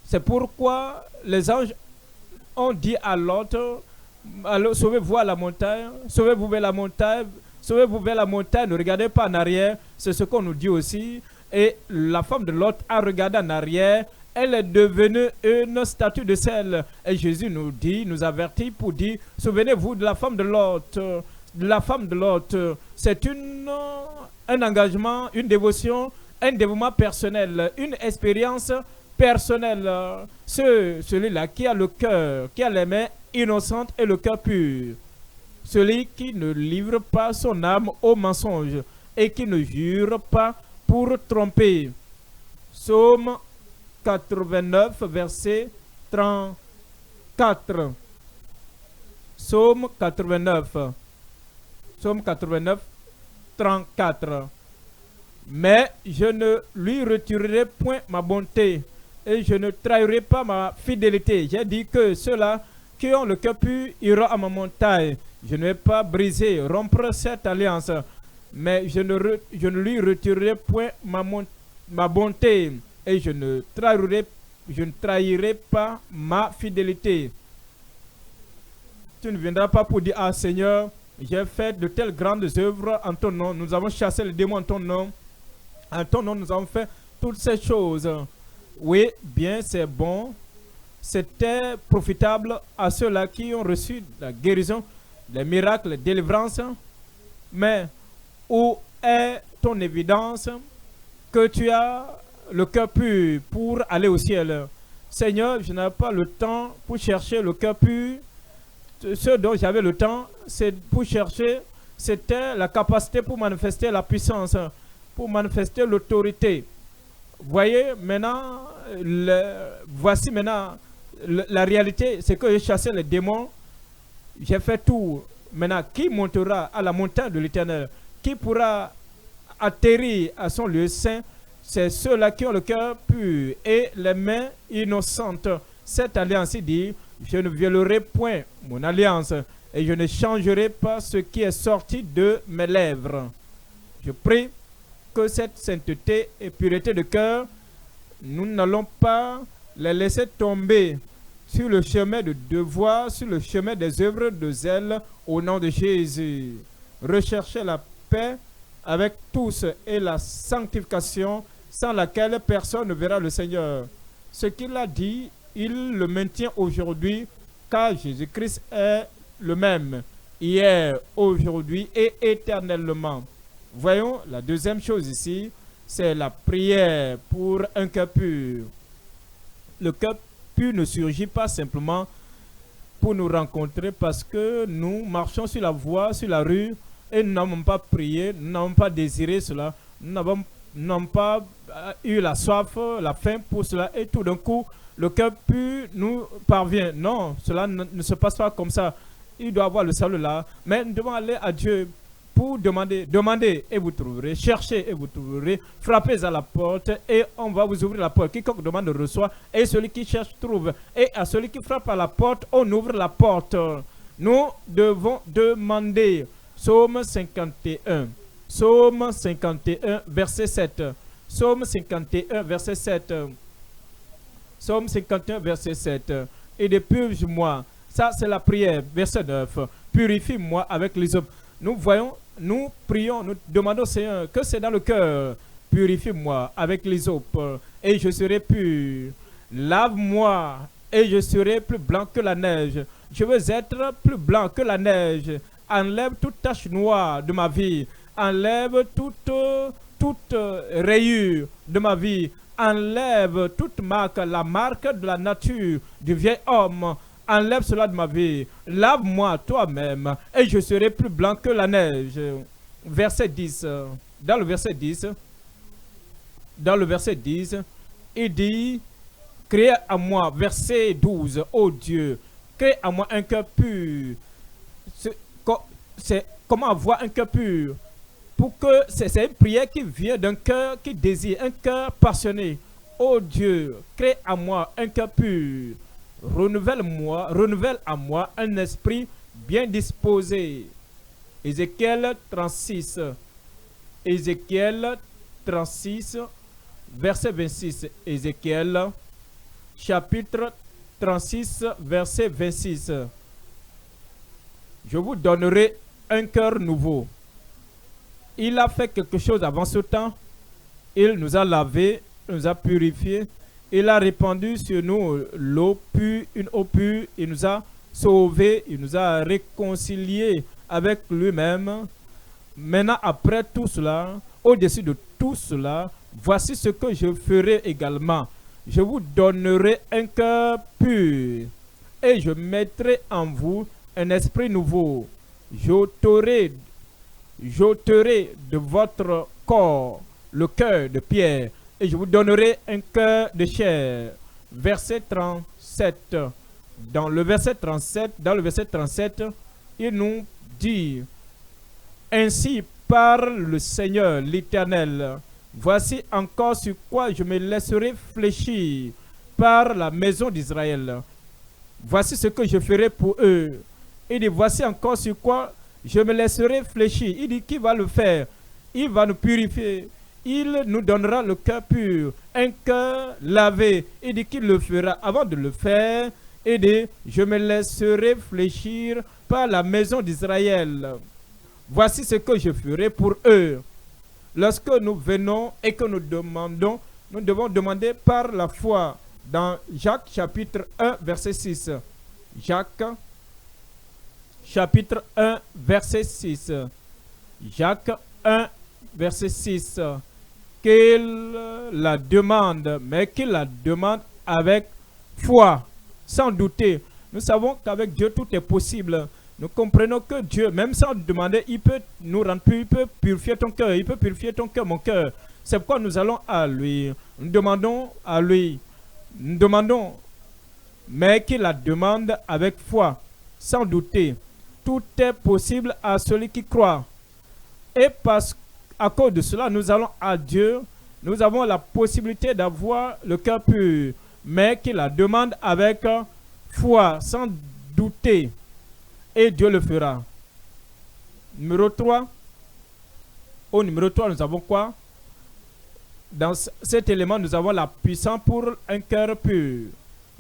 C'est pourquoi les anges ont dit à l'autre, sauvez-vous à la montagne, sauvez-vous vers la montagne, sauvez-vous vers la montagne, ne regardez pas en arrière. C'est ce qu'on nous dit aussi. Et la femme de Lot a regardé en arrière. Elle est devenue une statue de sel. Et Jésus nous dit, nous avertit pour dire, souvenez-vous de la femme de Lot. De la femme de Lot. C'est un engagement, une dévotion, un dévouement personnel, une expérience personnelle. Celui-là qui a le cœur, qui a les mains innocentes et le cœur pur. Celui qui ne livre pas son âme au mensonge et qui ne jure pas pour tromper. Psaume 89, verset 34. Psaume 89. Psaume 89, 34. Mais je ne lui retirerai point ma bonté et je ne trahirai pas ma fidélité. J'ai dit que ceux-là qui ont le cœur pur iront à ma montagne. Je ne vais pas briser, rompre cette alliance, mais je ne lui retirerai point ma bonté et je ne trahirai pas ma fidélité. Tu ne viendras pas pour dire, ah Seigneur, j'ai fait de telles grandes œuvres en ton nom, nous avons chassé les démons en ton nom nous avons fait toutes ces choses. Oui, bien, c'est bon, c'était profitable à ceux-là qui ont reçu la guérison, les miracles, les délivrances, mais où est ton évidence que tu as le cœur pur pour aller au ciel? Seigneur, je n'ai pas le temps pour chercher le cœur pur. Ce dont j'avais le temps, c'est pour chercher, c'était la capacité pour manifester la puissance, pour manifester l'autorité. Voyez, maintenant, voici maintenant la réalité, c'est que j'ai chassé les démons, j'ai fait tout. Maintenant, qui montera à la montagne de l'Éternel? Qui pourra atterrir à son lieu saint? C'est ceux-là qui ont le cœur pur et les mains innocentes. Cette alliance dit, je ne violerai point mon alliance et je ne changerai pas ce qui est sorti de mes lèvres. Je prie que cette sainteté et pureté de cœur, nous n'allons pas les laisser tomber sur le chemin de devoir, sur le chemin des œuvres de zèle au nom de Jésus. Recherchez la paix avec tous et la sanctification sans laquelle personne ne verra le Seigneur. Ce qu'il a dit, il le maintient aujourd'hui car Jésus-Christ est le même hier, aujourd'hui et éternellement. Voyons la deuxième chose ici, c'est la prière pour un cœur pur. Le cœur pur ne surgit pas simplement pour nous rencontrer parce que nous marchons sur la voie, sur la rue et nous n'avons pas prié, nous n'avons pas désiré cela, nous n'avons pas eu la soif, la faim pour cela et tout d'un coup, le cœur pur nous parvient. Non, cela ne se passe pas comme ça. Il doit avoir le salut là, mais nous devons aller à Dieu pour demandez et vous trouverez, cherchez et vous trouverez, frappez à la porte et on va vous ouvrir la porte. Quiconque demande reçoit et celui qui cherche trouve. Et à celui qui frappe à la porte, on ouvre la porte. Nous devons demander Psaume 51. Psaume 51, verset 7. Psaume 51, verset 7. Psaume 51, verset 7. Et de purge-moi. Ça, c'est la prière. Verset 9. Purifie-moi avec les hommes. Nous voyons, nous prions, nous demandons au Seigneur que c'est dans le cœur. Purifie-moi avec les eaux et je serai pur. Lave-moi et je serai plus blanc que la neige. Je veux être plus blanc que la neige. Enlève toute tache noire de ma vie. Enlève toute rayure de ma vie. Enlève toute marque, la marque de la nature du vieil homme. Enlève cela de ma vie. Lave-moi toi-même et je serai plus blanc que la neige. Verset 10. Dans le verset 10, il dit, crée à moi, verset 12, ô Dieu, crée à moi un cœur pur. C'est comment avoir un cœur pur? Pour que c'est une prière qui vient d'un cœur qui désire, un cœur passionné. Ô Dieu, crée à moi un cœur pur. Renouvelle à moi un esprit bien disposé. Ézéchiel 36. Ézéchiel 36, verset 26. Ézéchiel, chapitre 36, verset 26. Je vous donnerai un cœur nouveau. Il a fait quelque chose avant ce temps. Il nous a lavés, nous a purifiés. Il a répandu sur nous l'eau pure, une eau pure. Il nous a sauvés, il nous a réconciliés avec lui-même. Maintenant, après tout cela, au-dessus de tout cela, voici ce que je ferai également. Je vous donnerai un cœur pur et je mettrai en vous un esprit nouveau. J'ôterai de votre corps le cœur de pierre et je vous donnerai un cœur de chair. Verset 37. Dans le verset 37, il nous dit, ainsi parle le Seigneur l'Éternel. Voici encore sur quoi je me laisserai fléchir par la maison d'Israël. Voici ce que je ferai pour eux. Il dit, voici encore sur quoi je me laisserai fléchir. Il dit, qui va le faire? Il va nous purifier. Il nous donnera le cœur pur, un cœur lavé. Il dit qu'il le fera. Avant de le faire, il dit, je me laisserai fléchir par la maison d'Israël. Voici ce que je ferai pour eux. Lorsque nous venons et que nous demandons, nous devons demander par la foi. Dans Jacques chapitre 1, verset 6. Jacques chapitre 1, verset 6. Jacques 1, verset 6. Qu'il la demande, mais qu'il la demande avec foi, sans douter. Nous savons qu'avec Dieu, tout est possible. Nous comprenons que Dieu, même sans demander, il peut nous rendre pur, il peut purifier ton cœur, il peut purifier ton cœur, mon cœur. C'est pourquoi nous allons à lui. Nous demandons à lui. Nous demandons, mais qu'il la demande avec foi, sans douter. Tout est possible à celui qui croit. Et à cause de cela, nous allons à Dieu. Nous avons la possibilité d'avoir le cœur pur, mais qu'il la demande avec foi, sans douter. Et Dieu le fera. Numéro 3. Au numéro 3, nous avons quoi? Dans cet élément, nous avons la puissance pour un cœur pur.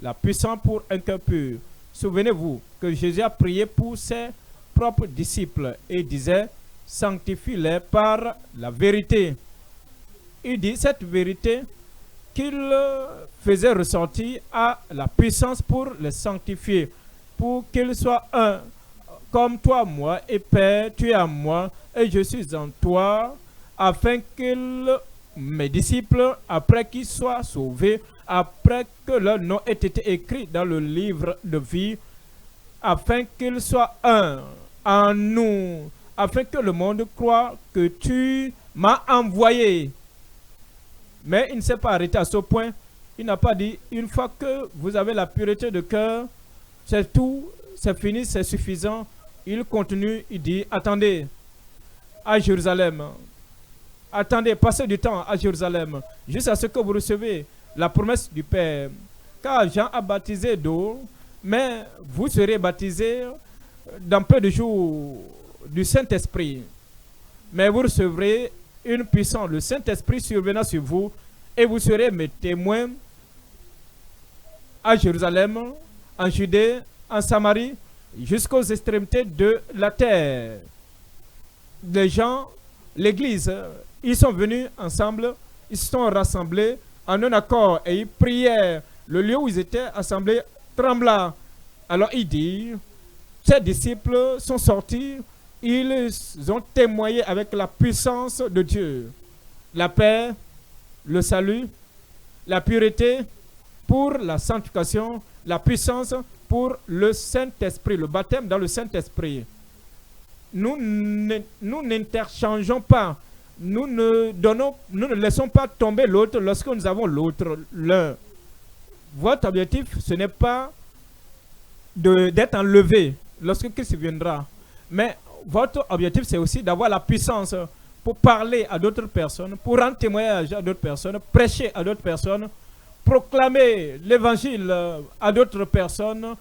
La puissance pour un cœur pur. Souvenez-vous que Jésus a prié pour ses propres disciples et disait, sanctifie-les par la vérité. Il dit, cette vérité qu'il faisait ressortir a la puissance pour les sanctifier, pour qu'ils soient un. Comme toi, moi, et Père, tu es en moi, et je suis en toi, afin que mes disciples, après qu'ils soient sauvés, après que leur nom ait été écrit dans le livre de vie, afin qu'ils soient un en nous, afin que le monde croit que tu m'as envoyé. Mais il ne s'est pas arrêté à ce point. Il n'a pas dit, une fois que vous avez la pureté de cœur, c'est tout, c'est fini, c'est suffisant. Il continue, il dit, attendez à Jérusalem. Attendez, passez du temps à Jérusalem, jusqu'à ce que vous recevez la promesse du Père. Car Jean a baptisé d'eau, mais vous serez baptisés dans peu de jours du Saint-Esprit. Mais vous recevrez une puissance, le Saint-Esprit survenant sur vous, et vous serez mes témoins à Jérusalem, en Judée, en Samarie, jusqu'aux extrémités de la terre. Les gens, l'Église, ils sont venus ensemble, ils se sont rassemblés en un accord et ils priaient. Le lieu où ils étaient assemblés trembla. Alors il dit, ces disciples sont sortis, ils ont témoigné avec la puissance de Dieu. La paix, le salut, la pureté pour la sanctification, la puissance pour le Saint-Esprit, le baptême dans le Saint-Esprit. Nous n'interchangeons pas, nous ne laissons pas tomber l'autre lorsque nous avons l'autre, l'un. Votre objectif, ce n'est pas d'être enlevé lorsque Christ viendra, mais votre objectif, c'est aussi d'avoir la puissance pour parler à d'autres personnes, pour rendre témoignage à d'autres personnes, prêcher à d'autres personnes, proclamer l'évangile à d'autres personnes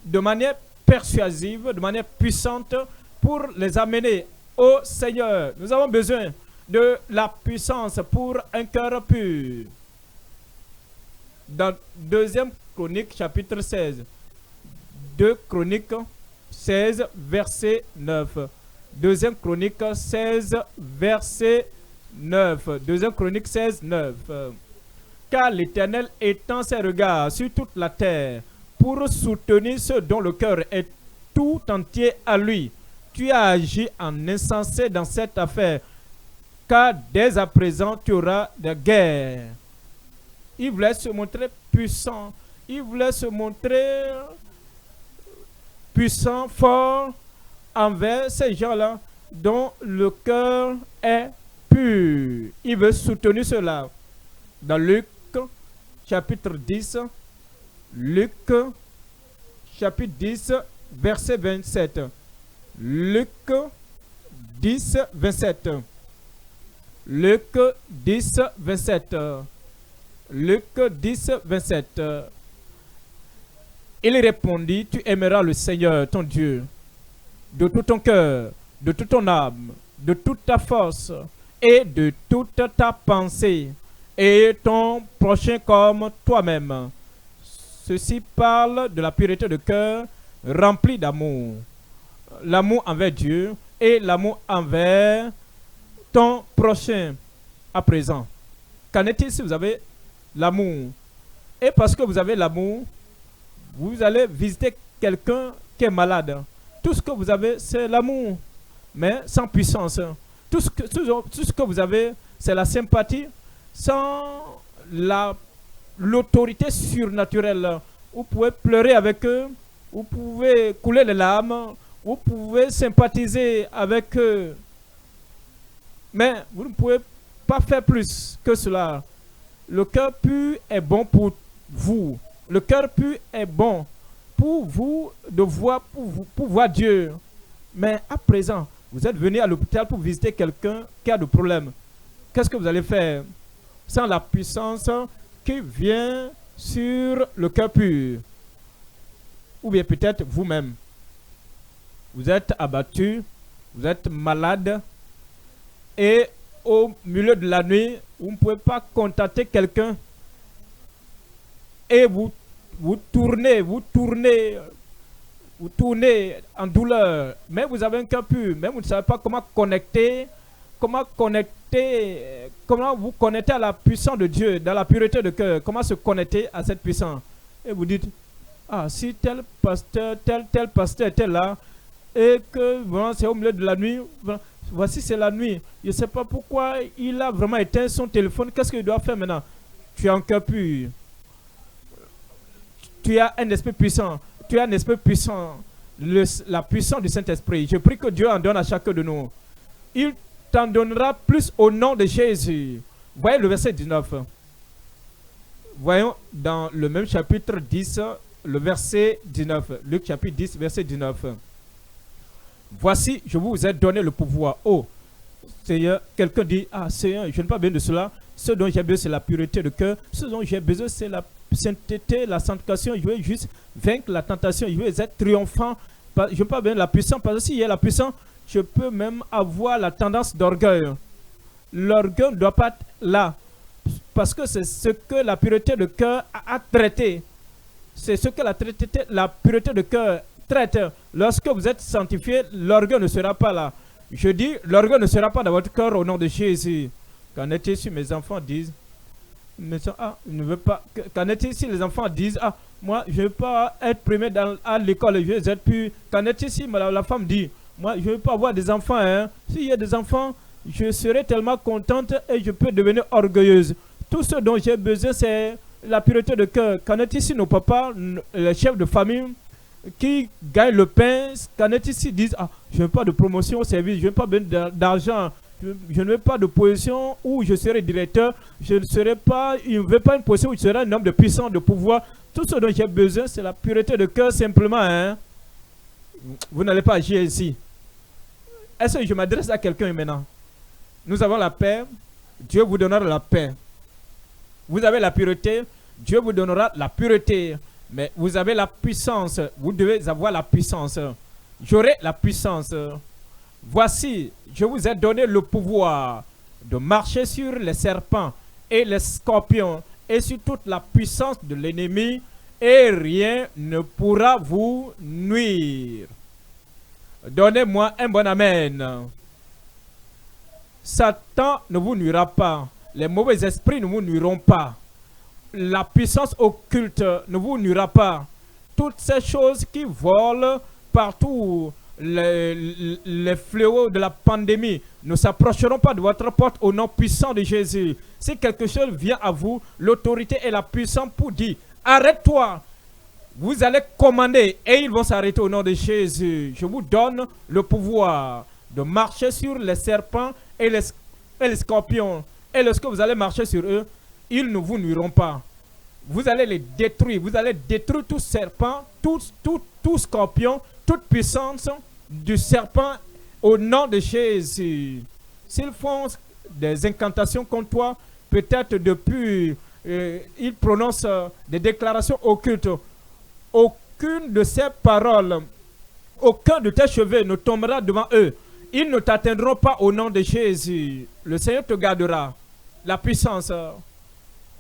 de manière persuasive, de manière puissante pour les amener au Seigneur. Nous avons besoin de la puissance pour un cœur pur. Dans 2 Chroniques chapitre 16, 2 Chroniques 16 verset 9. 2 Chroniques 16 verset 9. 2 Chroniques 16 9. Car l'Éternel étend ses regards sur toute la terre pour soutenir ceux dont le cœur est tout entier à lui. Tu as agi en insensé dans cette affaire, car dès à présent tu auras des guerres. Il voulait se montrer puissant. Il voulait se montrer puissant, fort envers ces gens-là dont le cœur est pur. Il veut soutenir cela. Dans Luc chapitre 10, Luc chapitre 10, verset 27. Luc 10, 27. Luc 10, 27. Luc 10, 27. Il répondit, tu aimeras le Seigneur, ton Dieu, de tout ton cœur, de toute ton âme, de toute ta force et de toute ta pensée, et ton prochain comme toi-même. Ceci parle de la pureté de cœur remplie d'amour. L'amour envers Dieu et l'amour envers ton prochain à présent. Qu'en est-il si vous avez l'amour? Et parce que vous avez l'amour, vous allez visiter quelqu'un qui est malade. Tout ce que vous avez, c'est l'amour, mais sans puissance. Tout ce que vous avez, c'est la sympathie, sans l'autorité surnaturelle. Vous pouvez pleurer avec eux, vous pouvez couler les larmes, vous pouvez sympathiser avec eux. Mais vous ne pouvez pas faire plus que cela. Le cœur pur est bon pour vous. Le cœur pur est bon pour vous de voir, pour voir Dieu. Mais à présent, vous êtes venu à l'hôpital pour visiter quelqu'un qui a des problèmes. Qu'est-ce que vous allez faire sans la puissance qui vient sur le cœur pur? Ou bien peut-être vous-même. Vous êtes abattu, vous êtes malade, et au milieu de la nuit, vous ne pouvez pas contacter quelqu'un, et vous tournez en douleur, mais vous avez un cœur pur, mais vous ne savez pas comment vous connecter à la puissance de Dieu, dans la pureté de cœur, comment se connecter à cette puissance. Et vous dites, ah, si tel pasteur était là, et que vraiment c'est au milieu de la nuit, voici c'est la nuit, je ne sais pas pourquoi il a vraiment éteint son téléphone, qu'est-ce qu'il doit faire maintenant? Tu as un cœur pur, tu as un esprit puissant, la puissance du Saint-Esprit. Je prie que Dieu en donne à chacun de nous. Il t'en donnera plus au nom de Jésus. Voyez le verset 19. Voyons dans le même chapitre 10, le verset 19. Luc chapitre 10, verset 19. Voici, je vous ai donné le pouvoir. Oh, Seigneur, quelqu'un dit, ah Seigneur, je n'ai pas besoin de cela. Ce dont j'ai besoin, c'est la pureté de cœur. Ce dont j'ai besoin, c'est la sainteté, la sanctification. Je veux juste vaincre la tentation. Je veux être triomphant. Je n'ai pas besoin de la puissance. Parce que s'il y a la puissance, je peux même avoir la tendance d'orgueil. L'orgueil ne doit pas être là, parce que c'est ce que la pureté de cœur a traité. C'est ce que la pureté de cœur traite. Lorsque vous êtes sanctifié, l'orgueil ne sera pas là. Je dis, l'orgueil ne sera pas dans votre cœur au nom de Jésus. Qu'en est-il si mes enfants disent, ne veux pas. Qu'en est-il si les enfants disent, moi, je ne veux pas être primé à l'école, je veux être pur. Qu'en est-il si la femme dit, moi, je ne veux pas avoir des enfants. Hein. S'il y a des enfants, je serai tellement contente et je peux devenir orgueilleuse. Tout ce dont j'ai besoin, c'est la pureté de cœur. Qu'en est-il si nos papas, les chefs de famille, qui gagnent le pain, qu'en est-il si disent, je ne veux pas de promotion au service, je ne veux pas d'argent, je ne veux pas de position où je serai directeur, je ne veux pas une position où je serai un homme de puissance, de pouvoir. Tout ce dont j'ai besoin, c'est la pureté de cœur simplement. Hein. Vous n'allez pas agir ici. Est-ce que je m'adresse à quelqu'un maintenant? Nous avons la paix, Dieu vous donnera la paix. Vous avez la pureté, Dieu vous donnera la pureté. Mais vous avez la puissance, vous devez avoir la puissance. J'aurai la puissance. Voici, je vous ai donné le pouvoir de marcher sur les serpents et les scorpions et sur toute la puissance de l'ennemi, et rien ne pourra vous nuire. Donnez-moi un bon amen. Satan ne vous nuira pas. Les mauvais esprits ne vous nuiront pas. La puissance occulte ne vous nuira pas. Toutes ces choses qui volent partout, les fléaux de la pandémie ne s'approcheront pas de votre porte au nom puissant de Jésus. Si quelque chose vient à vous, l'autorité et la puissance pour dire, arrête-toi. Vous allez commander et ils vont s'arrêter au nom de Jésus. Je vous donne le pouvoir de marcher sur les serpents et les scorpions. Et lorsque vous allez marcher sur eux, ils ne vous nuiront pas. Vous allez les détruire. Vous allez détruire tout serpent, tout scorpion, toute puissance du serpent au nom de Jésus. S'ils font des incantations contre toi, peut-être depuis, ils prononcent des déclarations occultes. Aucune de ces paroles, aucun de tes cheveux ne tombera devant eux. Ils ne t'atteindront pas au nom de Jésus. Le Seigneur te gardera. La puissance.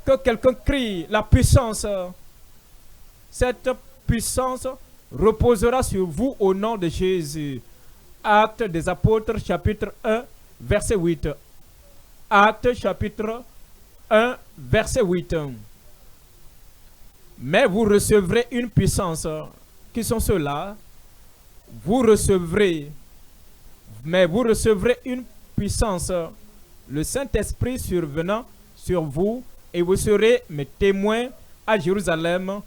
Que quelqu'un crie la puissance. Cette puissance reposera sur vous au nom de Jésus. Actes des Apôtres, chapitre 1, verset 8. Actes, chapitre 1, verset 8. Mais vous recevrez une puissance. Qui sont ceux-là? Vous recevrez une puissance. Le Saint-Esprit survenant sur vous, et vous serez mes témoins à Jérusalem.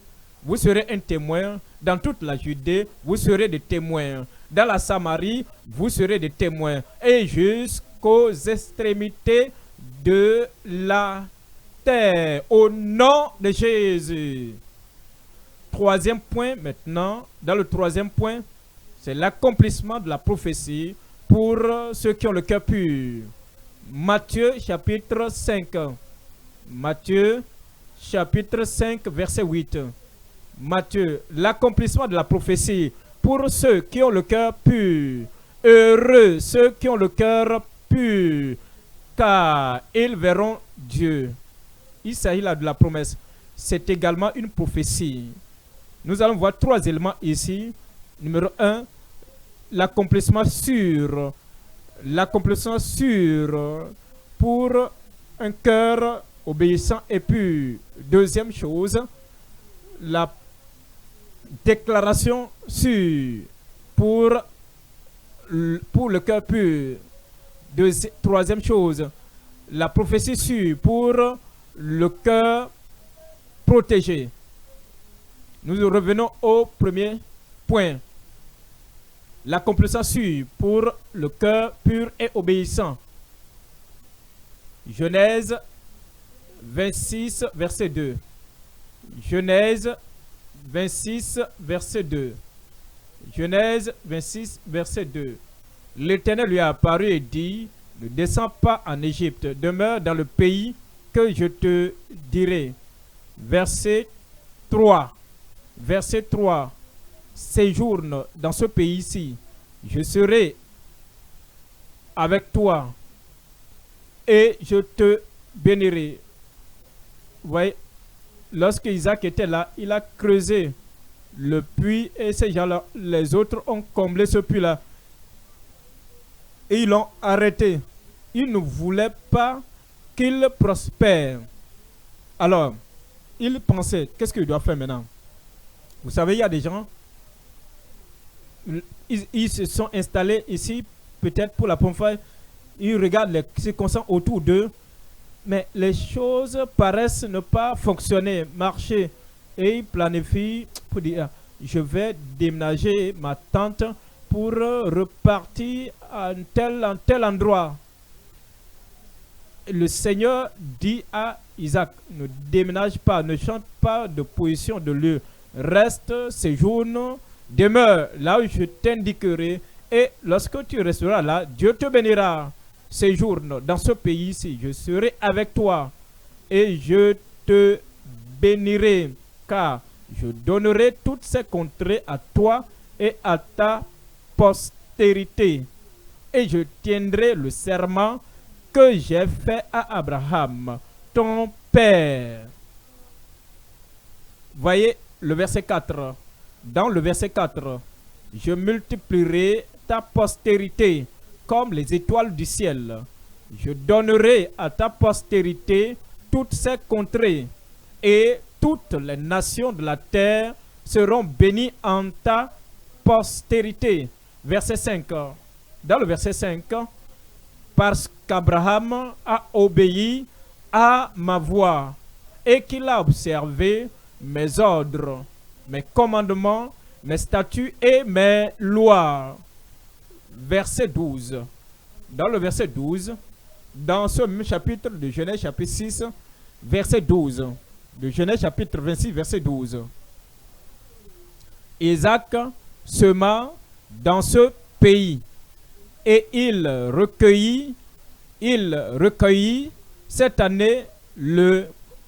Vous serez un témoin dans toute la Judée. Vous serez des témoins dans la Samarie. Vous serez des témoins et jusqu'aux extrémités de la terre. Au nom de Jésus. Troisième point maintenant. Dans le troisième point, c'est l'accomplissement de la prophétie pour ceux qui ont le cœur pur. Matthieu chapitre 5. Matthieu chapitre 5 verset 8. Matthieu, l'accomplissement de la prophétie pour ceux qui ont le cœur pur. Heureux ceux qui ont le cœur pur, car ils verront Dieu. Il s'agit là de la promesse. C'est également une prophétie. Nous allons voir trois éléments ici. Numéro 1, l'accomplissement sûr. L'accomplissement sûr pour un cœur obéissant et pur. Deuxième chose, la déclaration sûre pour le cœur pur. Troisième chose, la prophétie sûre pour le cœur protégé. Nous revenons au premier point. L'accomplissement sûr pour le cœur pur et obéissant. Genèse 26, verset 2. Genèse 26, verset 2. Genèse 26, verset 2. L'Éternel lui a apparu et dit, ne descends pas en Égypte, demeure dans le pays que je te dirai. Verset 3. Verset 3. Séjourne dans ce pays-ci. Je serai avec toi et je te bénirai. Vous voyez, lorsque Isaac était là, il a creusé le puits et ces gens-là, les autres ont comblé ce puits-là. Et ils l'ont arrêté. Ils ne voulaient pas qu'il prospère. Alors, il pensait, qu'est-ce qu'il doit faire maintenant? Vous savez, il y a des gens, ils se sont installés ici, peut-être pour la première fois, ils regardent les circonstances autour d'eux, mais les choses paraissent ne pas fonctionner, marcher, et ils planifient pour dire, je vais déménager ma tente pour repartir à un tel endroit. Le Seigneur dit à Isaac, ne déménage pas, ne change pas de position de lieu, reste, séjourne, demeure là où je t'indiquerai, et lorsque tu resteras là, Dieu te bénira. Séjourne dans ce pays-ci, je serai avec toi, et je te bénirai, car je donnerai toutes ces contrées à toi et à ta postérité, et je tiendrai le serment que j'ai fait à Abraham, ton père. Voyez le verset 4. Dans le verset 4, je multiplierai ta postérité comme les étoiles du ciel. Je donnerai à ta postérité toutes ces contrées, et toutes les nations de la terre seront bénies en ta postérité. Verset 5. Dans le verset 5, parce qu'Abraham a obéi à ma voix et qu'il a observé mes ordres, mes commandements, mes statuts et mes lois. Verset 12. Dans le verset 12, dans ce même chapitre de Genèse chapitre 6, verset 12, de Genèse chapitre 26, verset 12. Isaac sema dans ce pays et il recueillit cette année le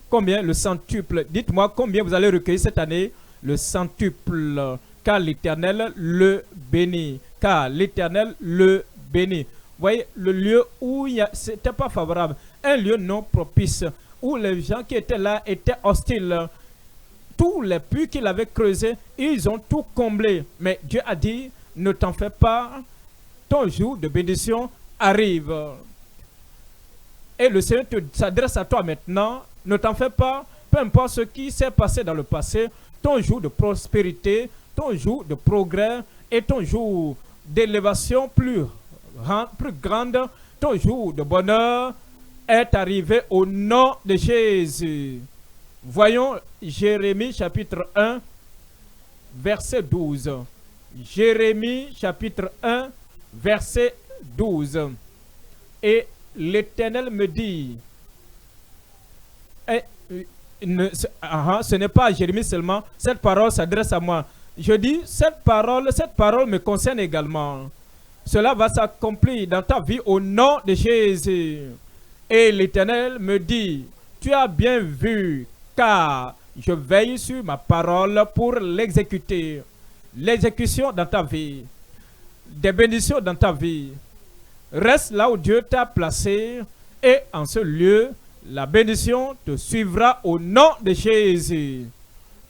combien? Le centuple. Dites-moi combien vous allez recueillir cette année? Le centuple. Car l'Éternel le bénit. Car l'Éternel le bénit. Vous voyez, le lieu où ce n'était pas favorable, un lieu non propice, où les gens qui étaient là étaient hostiles. Tous les puits qu'il avait creusés, ils ont tout comblé. Mais Dieu a dit, ne t'en fais pas, ton jour de bénédiction arrive. Et le Seigneur s'adresse à toi maintenant, ne t'en fais pas, peu importe ce qui s'est passé dans le passé, ton jour de prospérité, ton jour de progrès et ton jour d'élévation plus grande, ton jour de bonheur est arrivé au nom de Jésus. Voyons Jérémie chapitre 1, verset 12. Jérémie chapitre 1, verset 12. Et l'Éternel me dit, ce n'est pas à Jérémie seulement, cette parole s'adresse à moi. Je dis, cette parole me concerne également. Cela va s'accomplir dans ta vie au nom de Jésus. Et l'Éternel me dit, tu as bien vu, car je veille sur ma parole pour l'exécuter. L'exécution dans ta vie, des bénédictions dans ta vie. Reste là où Dieu t'a placé, et en ce lieu, la bénédiction te suivra au nom de Jésus.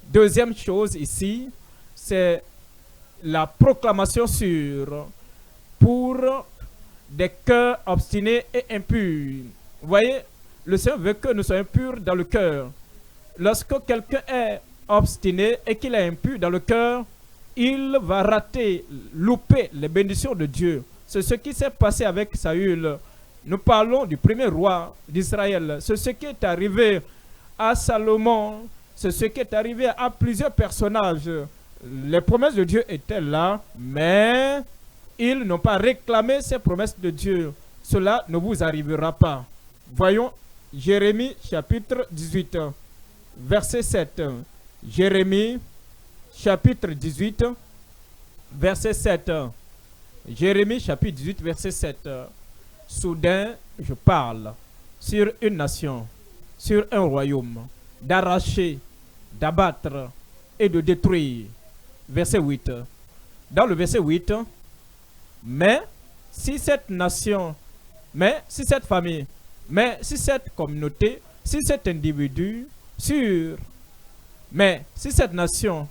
Deuxième chose ici, c'est la proclamation sûre pour des cœurs obstinés et impurs. Vous voyez, le Seigneur veut que nous soyons purs dans le cœur. Lorsque quelqu'un est obstiné et qu'il est impur dans le cœur, il va rater, louper les bénédictions de Dieu. C'est ce qui s'est passé avec Saül. Nous parlons du premier roi d'Israël. C'est ce qui est arrivé à Salomon. C'est ce qui est arrivé à plusieurs personnages. Les promesses de Dieu étaient là, mais ils n'ont pas réclamé ces promesses de Dieu. Cela ne vous arrivera pas. Voyons Jérémie chapitre 18, verset 7. Jérémie chapitre 18, verset 7. Jérémie chapitre 18, verset 7. Soudain, je parle sur une nation, sur un royaume, d'arracher, d'abattre et de détruire. Verset 8. Dans le verset 8, mais si cette nation, mais si cette famille, mais si cette communauté, si cet individu, mais si cette nation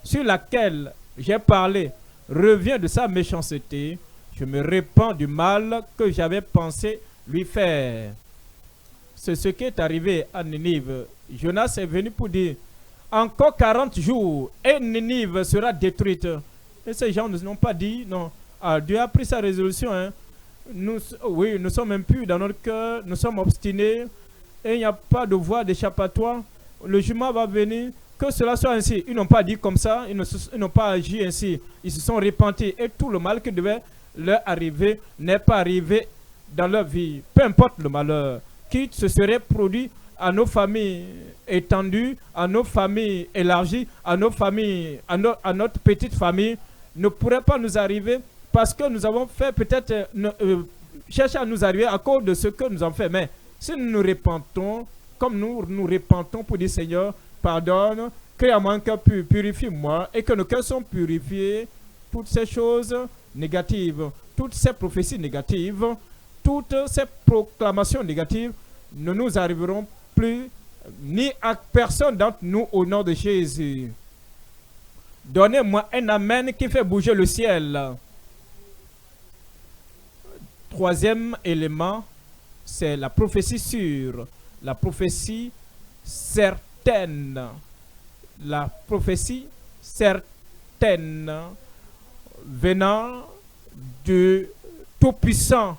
sur laquelle j'ai parlé revient de sa méchanceté, je me répands du mal que j'avais pensé lui faire. C'est ce qui est arrivé à Ninive. Jonas est venu pour dire, encore 40 jours et Ninive sera détruite. Et ces gens n'ont pas dit, non. Ah, Dieu a pris sa résolution. Hein. Oui, nous sommes impurs dans notre cœur, nous sommes obstinés et il n'y a pas de voie d'échappatoire. Le jugement va venir, que cela soit ainsi. Ils n'ont pas dit comme ça, ils n'ont pas agi ainsi. Ils se sont repentis et tout le mal qui devait leur arriver n'est pas arrivé dans leur vie. Peu importe le malheur qui se serait produit à nos familles étendues, à nos familles élargies, à nos familles, à notre petite famille, ne pourrait pas nous arriver parce que nous avons fait peut-être chercher à nous arriver à cause de ce que nous avons fait. Mais si nous nous repentons, comme nous nous repentons pour dire Seigneur, pardonne, crée-moi un cœur pur, purifie-moi, et que nos cœurs sont purifiés, toutes ces choses négatives, toutes ces prophéties négatives, toutes ces proclamations négatives ne nous arriveront plus ni à personne d'entre nous au nom de Jésus. Donnez-moi un amen qui fait bouger le ciel. Troisième élément, c'est la prophétie sûre, la prophétie certaine. La prophétie certaine venant du Tout-Puissant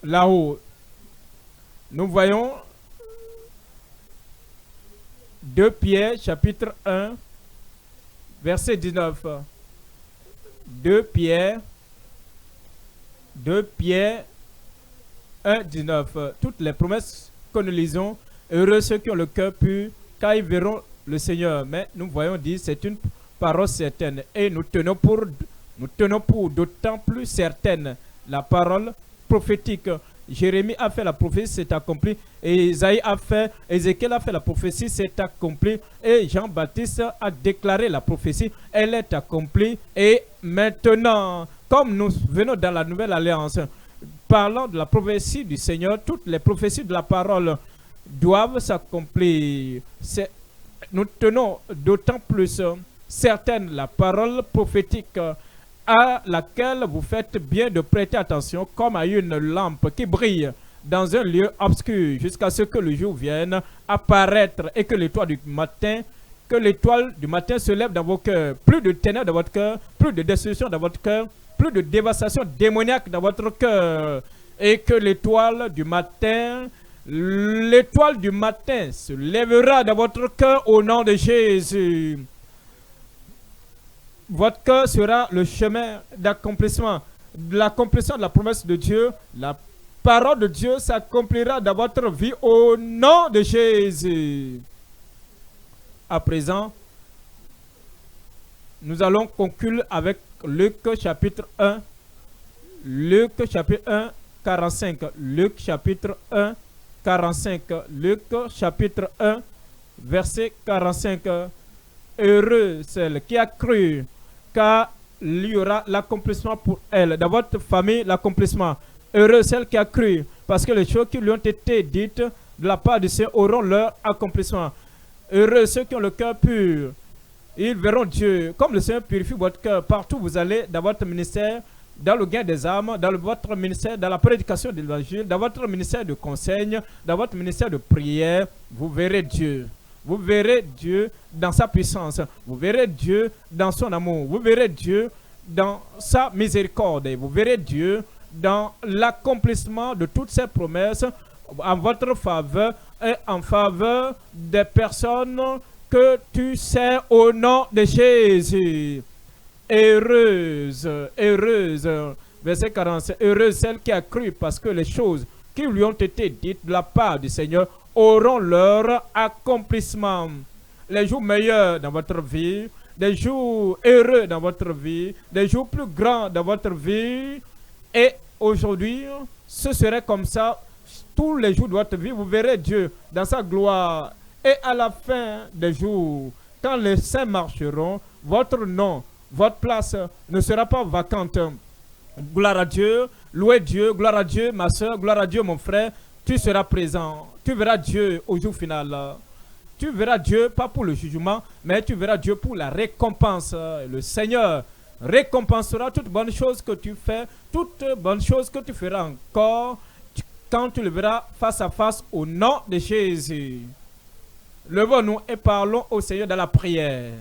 là-haut. Nous voyons 2 Pierre chapitre 1 verset 19. 2 Pierre 1, 19. Toutes les promesses que nous lisons, heureux ceux qui ont le cœur pur, car ils verront le Seigneur. Mais nous voyons dire, c'est une parole certaine. Et nous tenons pour d'autant plus certaine la parole prophétique. Jérémie a fait la prophétie, c'est accompli. Et Ézéchiel a fait la prophétie, c'est accompli. Et Jean-Baptiste a déclaré la prophétie, elle est accomplie. Et maintenant, comme nous venons dans la nouvelle alliance, parlant de la prophétie du Seigneur, toutes les prophéties de la parole doivent s'accomplir. Nous tenons d'autant plus certaine la parole prophétique à laquelle vous faites bien de prêter attention comme à une lampe qui brille dans un lieu obscur jusqu'à ce que le jour vienne apparaître et que l'étoile du matin se lève dans vos cœurs. Plus de ténèbres dans votre cœur, plus de destruction dans votre cœur, plus de dévastation démoniaque dans votre cœur. Et que l'étoile du matin se lèvera dans votre cœur au nom de Jésus. Votre cœur sera le chemin d'accomplissement, de l'accomplissement de la promesse de Dieu. La parole de Dieu s'accomplira dans votre vie au nom de Jésus. À présent, nous allons conclure avec Luc chapitre 1. Luc chapitre 1, 45. Luc chapitre 1, 45. Luc chapitre 1, verset 45. Heureux celle qui a cru, car il y aura l'accomplissement pour elle. Dans votre famille, l'accomplissement. Heureux celle qui a cru, parce que les choses qui lui ont été dites de la part du Seigneur auront leur accomplissement. Heureux ceux qui ont le cœur pur, ils verront Dieu. Comme le Seigneur purifie votre cœur, partout où vous allez, dans votre ministère, dans le gain des âmes, dans votre ministère, dans la prédication de l'évangile, dans votre ministère de conseil, dans votre ministère de prière, vous verrez Dieu. Vous verrez Dieu dans sa puissance. Vous verrez Dieu dans son amour. Vous verrez Dieu dans sa miséricorde. Vous verrez Dieu dans l'accomplissement de toutes ses promesses en votre faveur et en faveur des personnes que tu sais au nom de Jésus. Heureuse, heureuse, verset 47, heureuse celle qui a cru parce que les choses qui lui ont été dites de la part du Seigneur auront leur accomplissement. Les jours meilleurs dans votre vie, des jours heureux dans votre vie, des jours plus grands dans votre vie. Et aujourd'hui, ce serait comme ça tous les jours de votre vie. Vous verrez Dieu dans sa gloire. Et à la fin des jours, quand les saints marcheront, votre nom, votre place ne sera pas vacante. Gloire à Dieu, louez Dieu, gloire à Dieu, ma soeur, gloire à Dieu, mon frère. Tu seras présent. Tu verras Dieu au jour final. Tu verras Dieu, pas pour le jugement, mais tu verras Dieu pour la récompense. Le Seigneur récompensera toute bonne chose que tu fais, toute bonne chose que tu feras encore quand tu le verras face à face au nom de Jésus. Levons-nous et parlons au Seigneur dans la prière.